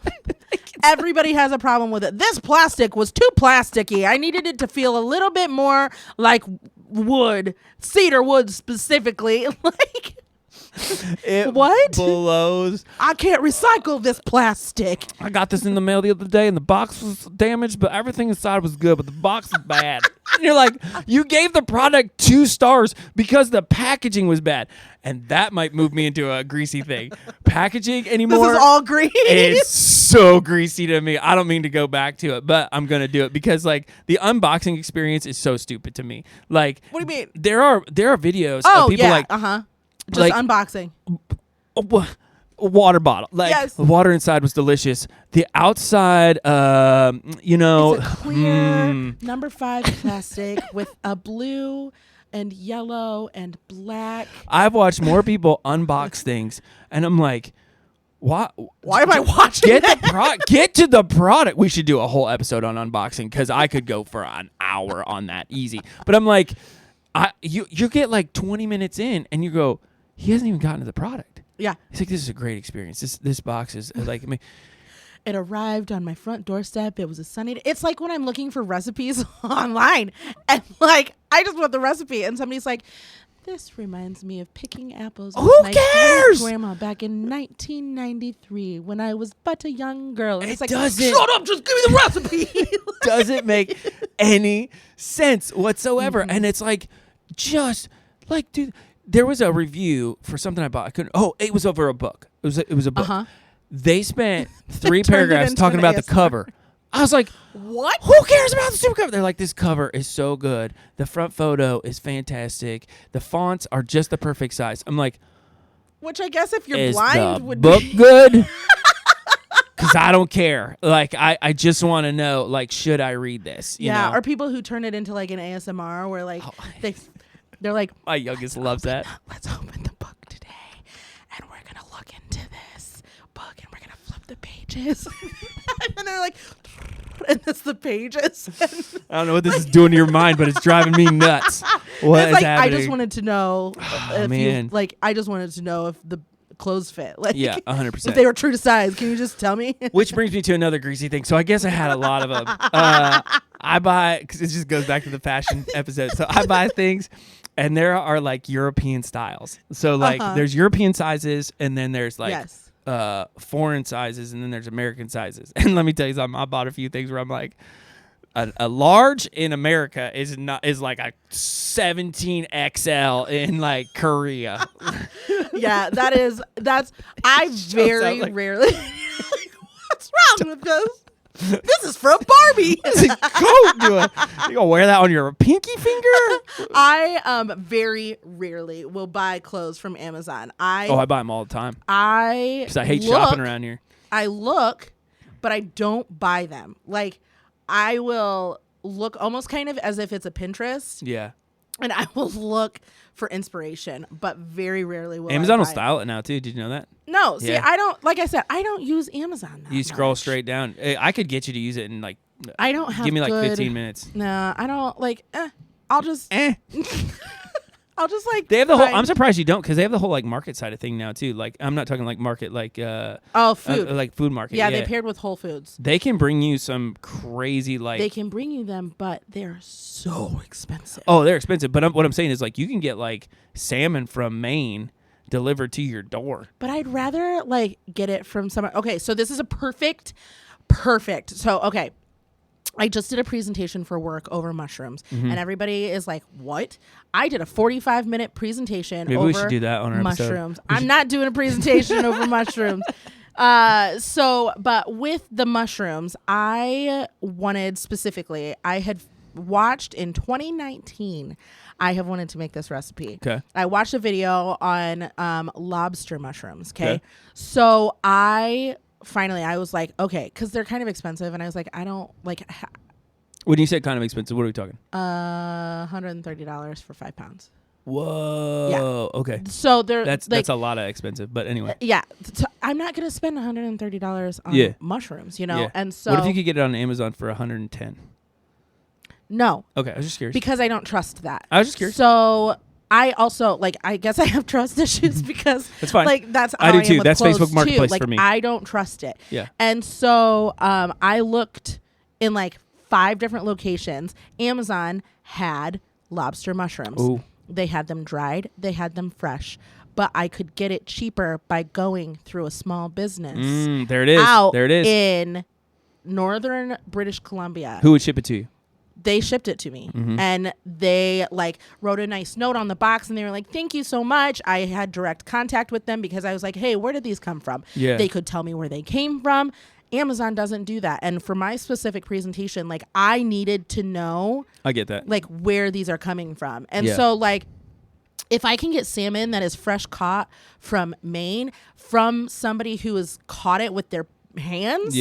Everybody has a problem with it. This plastic was too plasticky. I needed it to feel a little bit more like wood, cedar wood specifically. Like, it what? blows. I can't recycle this plastic. I got this in the mail the other day and the box was damaged, but everything inside was good, but the box was bad. And you're like, you gave the product 2 stars because the packaging was bad. And that might move me into a greasy thing. Packaging anymore. This is all grease. It's so greasy to me. I don't mean to go back to it, but I'm going to do it because like the unboxing experience is so stupid to me. Like, what do you mean? There are videos of people like, just like, unboxing. Water bottle. Like the water inside was delicious. The outside, it's a clear number 5 plastic with a blue and yellow and black. I've watched more people unbox things, and I'm like, why am I watching Get to the product. We should do a whole episode on unboxing because I could go for an hour on that easy. But I'm like, you get like 20 minutes in, and you go, he hasn't even gotten to the product. Yeah. He's like, this is a great experience. This box is like, I mean, it arrived on my front doorstep. It was a sunny day. It's like when I'm looking for recipes online and like, I just want the recipe and somebody's like, this reminds me of picking apples with my cares? grandma back in 1993 when I was but a young girl. And it's like, doesn't, shut up, just give me the recipe. Doesn't make any sense whatsoever. Mm-hmm. And it's like, just like, dude, there was a review for something I bought. It was over a book. It was a book. Uh-huh. They spent 3 paragraphs talking about the cover. I was like, what? Who cares about the super cover? They're like, this cover is so good. The front photo is fantastic. The fonts are just the perfect size. I'm like, which I guess if you're is blind the would book be good? Because I don't care. Like, I just want to know, like, should I read this? You know? Or people who turn it into like an ASMR where like they're like, my youngest loves that. Let's open the book today and we're going to look into this book and we're going to flip the pages. And they're like, and it's the pages. I don't know what this is doing to your mind, but it's driving me nuts. What is like, happening? I just wanted to know I just wanted to know if the clothes fit. Like, yeah, 100%. If they were true to size, can you just tell me? Which brings me to another greasy thing. So I guess I had a lot of them. I buy, because it just goes back to the fashion episode. So I buy things, and there are like European styles. So like there's European sizes, and then there's like foreign sizes and then there's American sizes. And let me tell you something, I bought a few things where I'm like, a large in America is like a 17 XL in like Korea. Yeah, I very rarely. What's wrong with this? This is from Barbie. What's his coat doing? You gonna wear that on your pinky finger? I very rarely will buy clothes from Amazon. I buy them all the time. Because I hate shopping around here. I look, but I don't buy them. Like, I will look almost kind of as if it's a Pinterest. Yeah. And I will look for inspiration, but very rarely will Amazon I will style it now too. Did you know that? No, see, I don't. Like I said, I don't use Amazon. That you scroll much. straight down. I could get you to use it in like. I don't have. Give me like 15 minutes. Nah, I don't like. I'll just. I'll just like. They have the whole. I'm surprised you don't, because they have the whole like market side of thing now too. Like, I'm not talking like market like. Food. Like food market. Yeah, they paired with Whole Foods. They can bring you some crazy like. They can bring you them, but they're so expensive. Oh, they're expensive. But what I'm saying is like you can get like salmon from Maine delivered to your door. But I'd rather like get it from somewhere. Okay, so this is a perfect. So okay. I just did a presentation for work over mushrooms, and everybody is like, "What?" I did a 45-minute presentation over we should do that on our mushrooms. Episode. I'm not doing a presentation over mushrooms. But with the mushrooms, I wanted specifically, I had watched in 2019, I have wanted to make this recipe. Okay. I watched a video on lobster mushrooms. Okay. So I was like, okay, because they're kind of expensive, and I was like, I don't like. When you said kind of expensive, what are we talking? $130 for 5 pounds. Whoa. Yeah. Okay. So that's a lot of expensive, but anyway. Yeah. So I'm not gonna spend $130 on mushrooms, you know. Yeah. And so what if you could get it on Amazon for $110? No. Okay, I was just curious. Because I don't trust that. I was just curious. So I also I guess I have trust issues because that's fine. Like that's I do too. That's Facebook Marketplace too. for me. I don't trust it. Yeah. And so I looked in like 5 different locations. Amazon had lobster mushrooms. Ooh. They had them dried. They had them fresh. But I could get it cheaper by going through a small business. There it is. There it is. In northern British Columbia. Who would ship it to you? They shipped it to me, and they like wrote a nice note on the box, and they were like, "Thank you so much." I had direct contact with them because I was like, "Hey, where did these come from?" Yeah. They could tell me where they came from. Amazon doesn't do that. And for my specific presentation, like I needed to know, I get that, like where these are coming from. And so like, if I can get salmon that is fresh caught from Maine from somebody who has caught it with their hands,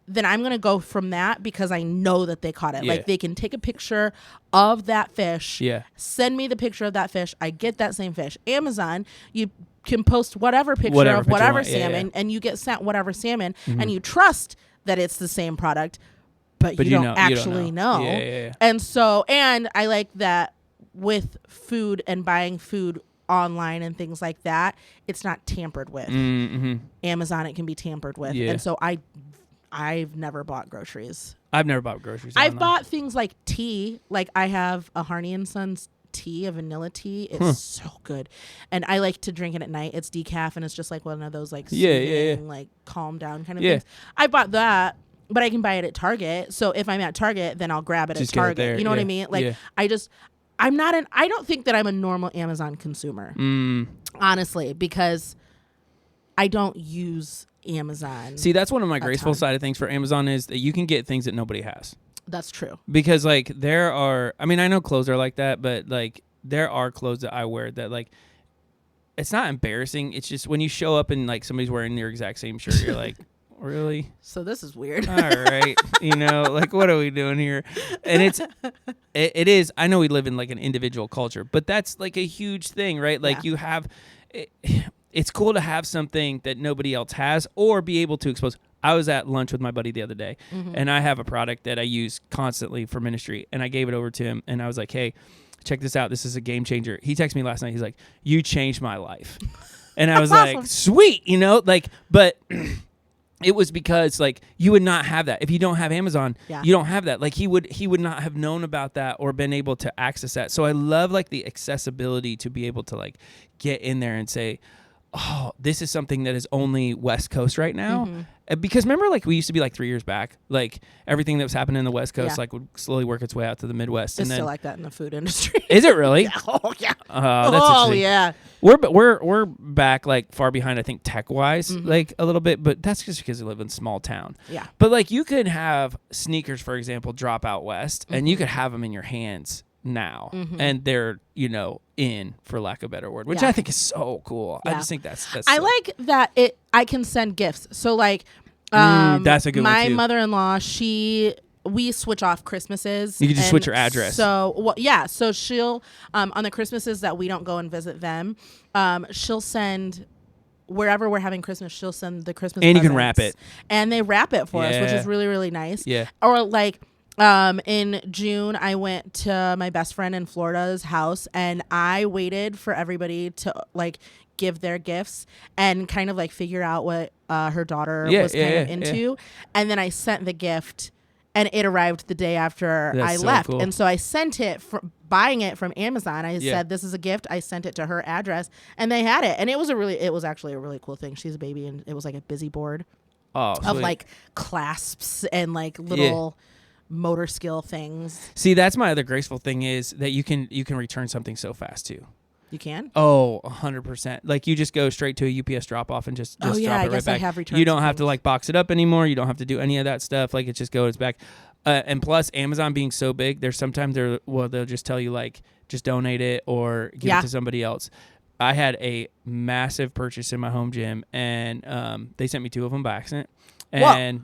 then I'm going to go from that because I know that they caught it. Yeah. Like they can take a picture of that fish, send me the picture of that fish. I get that same fish. Amazon, you can post whatever picture of whatever salmon and you get sent whatever salmon and you trust that it's the same product, but you don't actually know. Yeah. And so, and I like that with food and buying food online and things like that, it's not tampered with. Amazon, it can be tampered with. And so I've never bought groceries. I've never bought groceries. I've bought things like tea. Like I have a Harney and Sons tea, a vanilla tea. It's so good. And I like to drink it at night. It's decaf and it's just like one of those like soothing, like calm down kind of things. I bought that, but I can buy it at Target. So if I'm at Target, then I'll grab it just at Target. You know what I mean? Like I don't think that I'm a normal Amazon consumer. Honestly, because I don't use Amazon. See, that's one of my graceful side of things for Amazon is that you can get things that nobody has. That's true. Because like there are, I mean, I know clothes are like that, but like there are clothes that I wear that like, it's not embarrassing. It's just when you show up and like somebody's wearing your exact same shirt, you're like, really? So this is weird. All right. You know, like what are we doing here? And it is, I know we live in like an individual culture, but that's like a huge thing, right? Like you have, it's cool to have something that nobody else has or be able to expose. I was at lunch with my buddy the other day and I have a product that I use constantly for ministry and I gave it over to him and I was like, hey, check this out. This is a game changer. He texted me last night. He's like, you changed my life. And I was like, sweet, you know, like, but it was because like you would not have that if you don't have Amazon. You don't have that. Like he would not have known about that or been able to access that. So I love like the accessibility to be able to like get in there and say, oh, this is something that is only West Coast right now. Because remember, like, we used to be like 3 years back, like everything that was happening in the West Coast, like, would slowly work its way out to the Midwest. It's and then, still like that in the food industry. Is it really? Yeah. Oh yeah. That's yeah. We're back, like, far behind, I think, tech wise, like a little bit, but that's just because we live in a small town. Yeah. But like, you could have sneakers, for example, drop out west, and you could have them in your hands now, and they're, you know, in, for lack of a better word, which I think is so cool. I just think that's I like that I can send gifts. So like, that's a good one my too. mother-in-law, we switch off Christmases. You can just switch your address. So so she'll on the Christmases that we don't go and visit them, she'll send wherever we're having Christmas, she'll send the Christmas and you can presents. wrap it, and they wrap it for us, which is really, really nice. Yeah. Or like, in June, I went to my best friend in Florida's house, and I waited for everybody to like give their gifts and kind of like figure out what her daughter was kind of into, and then I sent the gift, and it arrived the day after I left. Cool. And so I sent it buying it from Amazon. I said, this is a gift. I sent it to her address, and they had it, and it was actually a really cool thing. She's a baby, and it was like a busy board of like clasps and like little motor skill things. See, that's my other graceful thing, is that you can return something so fast too. You can? Oh, 100%. Like, you just go straight to a UPS drop off and just drop it right back. I have returned. You don't have to like box it up anymore. You don't have to do any of that stuff. Like, it just goes back. And plus, Amazon being so big, there's sometimes they'll just tell you like, just donate it or give it to somebody else. I had a massive purchase in my home gym, and they sent me 2 of them by accident. And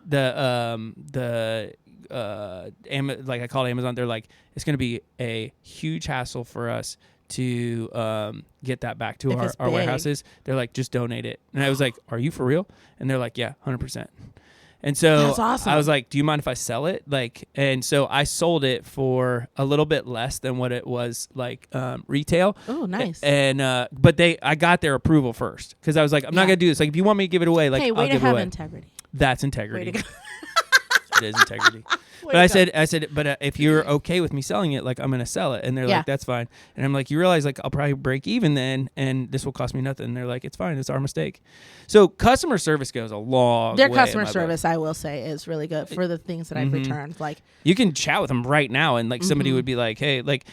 like, I called Amazon. They're like, it's going to be a huge hassle for us to get that back to our warehouses. They're like, just donate it. And I was like, are you for real? And they're like, yeah, 100%. And so that's awesome. I was like, do you mind if I sell it? Like, and so I sold it for a little bit less than what it was like retail. Oh, nice. And but I got their approval first, because I was like, I'm not gonna do this. Like, if you want me to give it away, like, hey, I'll give it away. Integrity. That's integrity. Way to go. It is integrity. But I said, but if you're okay with me selling it, like, I'm going to sell it. And they're like, that's fine. And I'm like, you realize, like, I'll probably break even then, and this will cost me nothing. And they're like, it's fine. It's our mistake. So customer service goes a long way. Their customer service, I will say, is really good for the things that I've returned. Like, you can chat with them right now, and like somebody would be like, hey, like,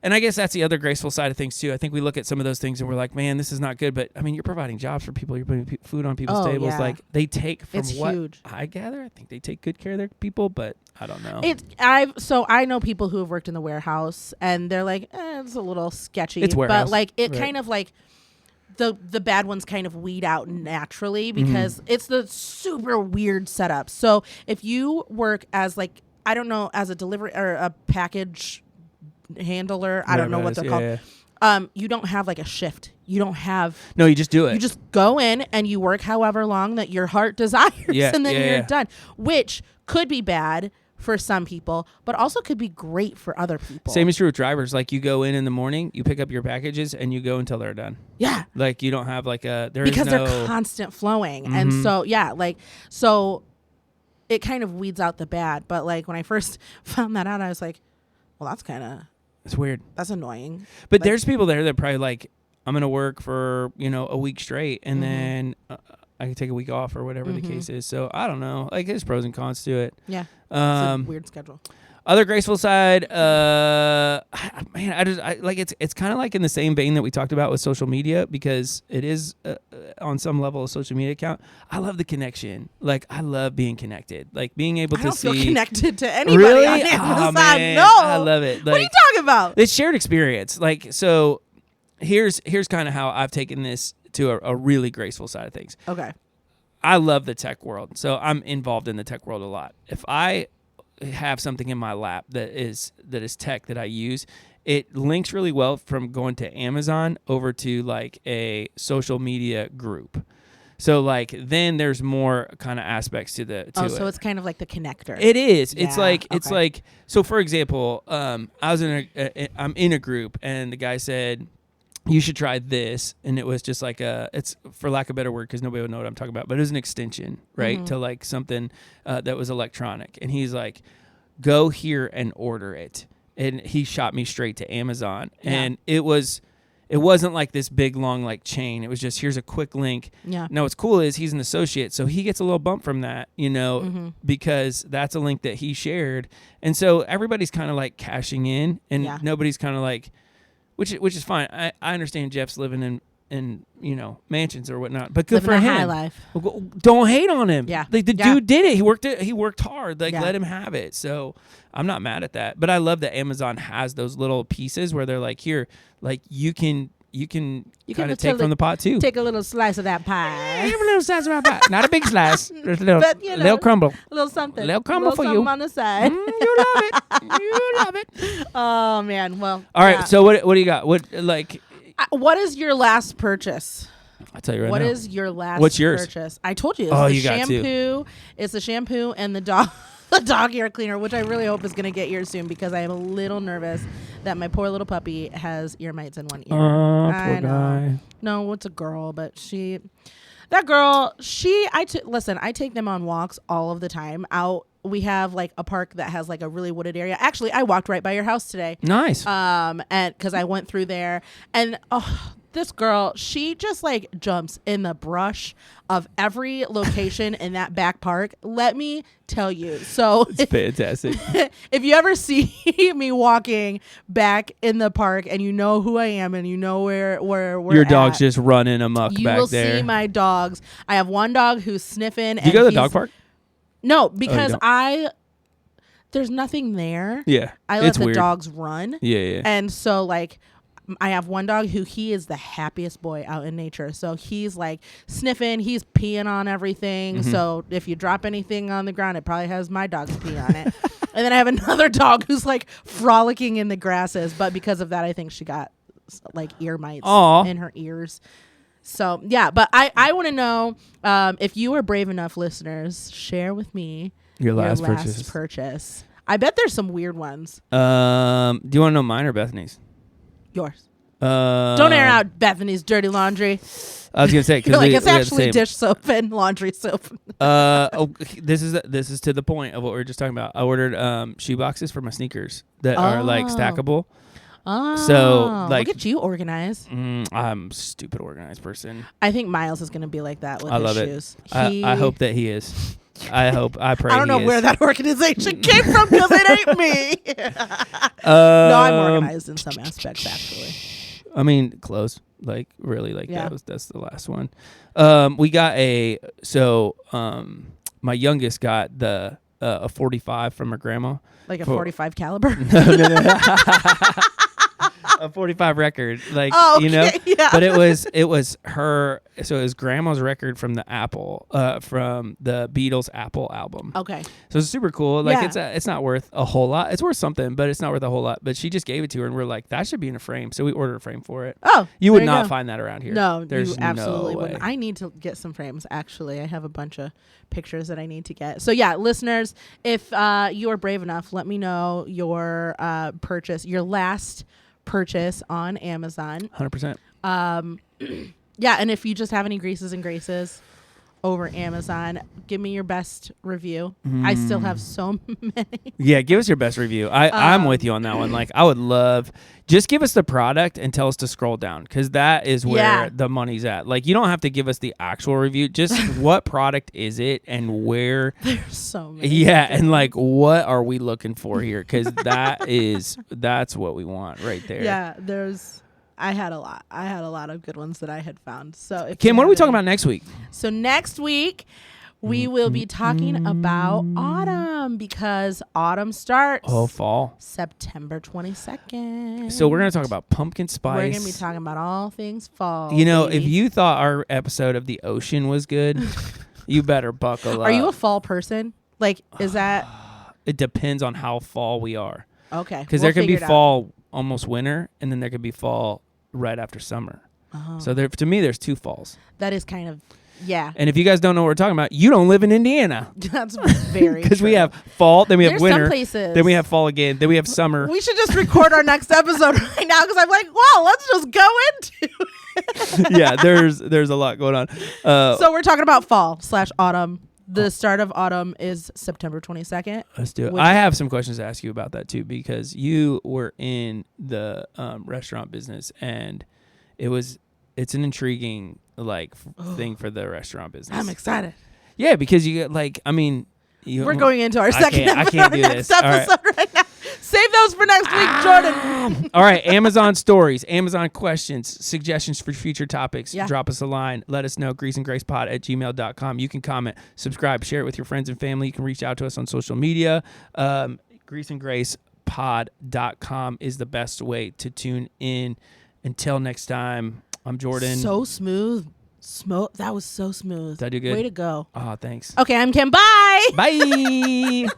and I guess that's the other graceful side of things too. I think we look at some of those things and we're like, man, this is not good. But I mean, you're providing jobs for people. You're putting food on people's tables. Yeah. Like, they take, from it's what huge. I gather, I think they take good care of their people, but I don't know. So I know people who have worked in the warehouse, and they're like, it's a little sketchy. It's warehouse. But like, it kind of like, the bad ones kind of weed out naturally, because it's the super weird setup. So if you work as like, I don't know, as a delivery or a package handler, I don't know what they're called. Yeah. You don't have like a shift. You don't have. No, you just do it. You just go in and you work however long that your heart desires, and then you're done. Which could be bad for some people, but also could be great for other people. Same is true with drivers. Like, you go in the morning, you pick up your packages, and you go until they're done. Yeah. Like, you don't have like because they're constant flowing, and so so it kind of weeds out the bad. But like, when I first found that out, I was like, well, that's kind of. It's weird. That's annoying. But like, there's people there that probably like, I'm going to work for, a week straight, and then I can take a week off or whatever the case is. So I don't know. Like, there's pros and cons to it. Yeah. It's a weird schedule. Other graceful side, it's kind of like in the same vein that we talked about with social media, because it is on some level a social media account. I love the connection. Like, I love being connected. Like, being able to see. I don't feel connected to anybody on Amazon. Oh, man. No. I love it. Like, what are you talking about? It's shared experience. Like, so here's kind of how I've taken this to a really graceful side of things. Okay. I love the tech world. So I'm involved in the tech world a lot. If I have something in my lap that is tech that I use, it links really well from going to Amazon over to like a social media group. So like, then there's more kind of aspects to it. So it's kind of like the connector. It is. Yeah, It's like, so for example, I'm in a group, and the guy said, you should try this. And it was just like it's, for lack of a better word, because nobody would know what I'm talking about, but it was an extension, right? To like something that was electronic. And he's like, go here and order it. And he shot me straight to Amazon. And it was it wasn't like this big long like chain. It was just here's a quick link. Yeah. Now what's cool is he's an associate, so he gets a little bump from that, because that's a link that he shared, and so everybody's kind of like cashing in, and nobody's kind of like, which is fine. I understand Jeff's living in mansions or whatnot, but good living for a him. High life. Don't hate on him. Yeah. Like the dude did it. He worked hard. Like let him have it. So I'm not mad at that. But I love that Amazon has those little pieces where they're like, here, like you can kind of take from the pot too. Take a little slice of that pie. Give a little slice of that pie. Not a big slice. Just a little, but, little crumble. A little something. Little crumble for you. On the side. You love it. You love it. Oh man. Well. All right. So what do you got? What is your last purchase? I'll tell you right now. What is your last What's yours? purchase? I told you. It's the you shampoo. It's the shampoo and the dog ear cleaner, which I really hope is going to get yours soon because I am a little nervous that my poor little puppy has ear mites in one ear. Poor guy. No, it's a girl, but listen, I take them on walks all of the time out. We have like a park that has like a really wooded area. Actually, I walked right by your house today. Nice. And because I went through there, and this girl, she just like jumps in the brush of every location in that back park. Let me tell you. So it's fantastic. If you ever see me walking back in the park and you know who I am and you know where we're your dog's just running amok back there. You will see my dogs. I have one dog who's sniffing. Do you go to the dog park? No, because there's nothing there. Yeah. I let the dogs run. Yeah. And so like I have one dog who he is the happiest boy out in nature. So he's like sniffing, he's peeing on everything. Mm-hmm. So if you drop anything on the ground, it probably has my dog's pee on it. And then I have another dog who's like frolicking in the grasses. But because of that, I think she got like ear mites in her ears. So yeah, but I want to know if you are brave enough, listeners, share with me your last purchase. I bet there's some weird ones. Do you want to know mine or Bethany's? Yours. Don't air out Bethany's dirty laundry. I was gonna say because it's actually dish soap and laundry soap. This is to the point of what we were just talking about. I ordered shoe boxes for my sneakers that are like stackable. Oh, so like, look at you organize. I'm a stupid organized person. I think Miles is going to be like that with his shoes. I hope that he is. I pray. I don't know where that organization came from because it ain't me. No, I'm organized in some aspects actually. I mean, clothes. Like really, like that's the last one. We got my youngest got a 45 from her grandma. Like a 45 caliber. No. A 45 record, like yeah. But it was her. So it was grandma's record from the Beatles Apple album. Okay. So it's super cool. Like it's not worth a whole lot. It's worth something, but it's not worth a whole lot. But she just gave it to her, and we're like, that should be in a frame. So we ordered a frame for it. Oh, you would not find that around here. No, there's you absolutely no way. wouldn't. I need to get some frames. Actually, I have a bunch of pictures that I need to get. So yeah, listeners, if you are brave enough, let me know your purchase, your last purchase on Amazon. 100%. Yeah, and if you just have any greases and graces over Amazon, give me your best review. I still have so many. Yeah, give us your best review. I'm with you on that one. Like, I would love, just give us the product and tell us to scroll down, because that is where the money's at. Like, you don't have to give us the actual review. Just what product is it and where. There's so many. Yeah, and like, what are we looking for here? Because that's what we want right there. Yeah, I had a lot of good ones that I had found. So Kim, what are we talking about next week? So next week we will be talking about autumn, because autumn starts fall September 22nd. So we're going to talk about pumpkin spice. We're going to be talking about all things fall. You know, if you thought our episode of the ocean was good, you better buckle up. Are you a fall person? Like, is that? It depends on how fall we are. Okay. Because there can be fall almost winter, and then there could be fall right after summer. So to me, there's two falls. That is kind of, yeah. And if you guys don't know what we're talking about, you don't live in Indiana. That's very because we have fall, then we have winter, some places. Then we have fall again, then we have summer. We should just record our next episode right now, because I'm like, wow, let's just go into it. Yeah, there's a lot going on. So we're talking about fall/autumn. The start of autumn is September 22nd. Let's do it. I have some questions to ask you about that too, because you were in the restaurant business, and it's an intriguing thing for the restaurant business. I'm excited. Yeah, because you get we're going into our second I can't do next this. episode right now. Save those for next week, Jordan. All right, Amazon stories, Amazon questions, suggestions for future topics. Yeah. Drop us a line. Let us know, greaseandgracepod@gmail.com. You can comment, subscribe, share it with your friends and family. You can reach out to us on social media. greaseandgracepod.com is the best way to tune in. Until next time, I'm Jordan. So smooth. That was so smooth. Did I do good? Way to go. Oh, thanks. Okay, I'm Kim. Bye. Bye.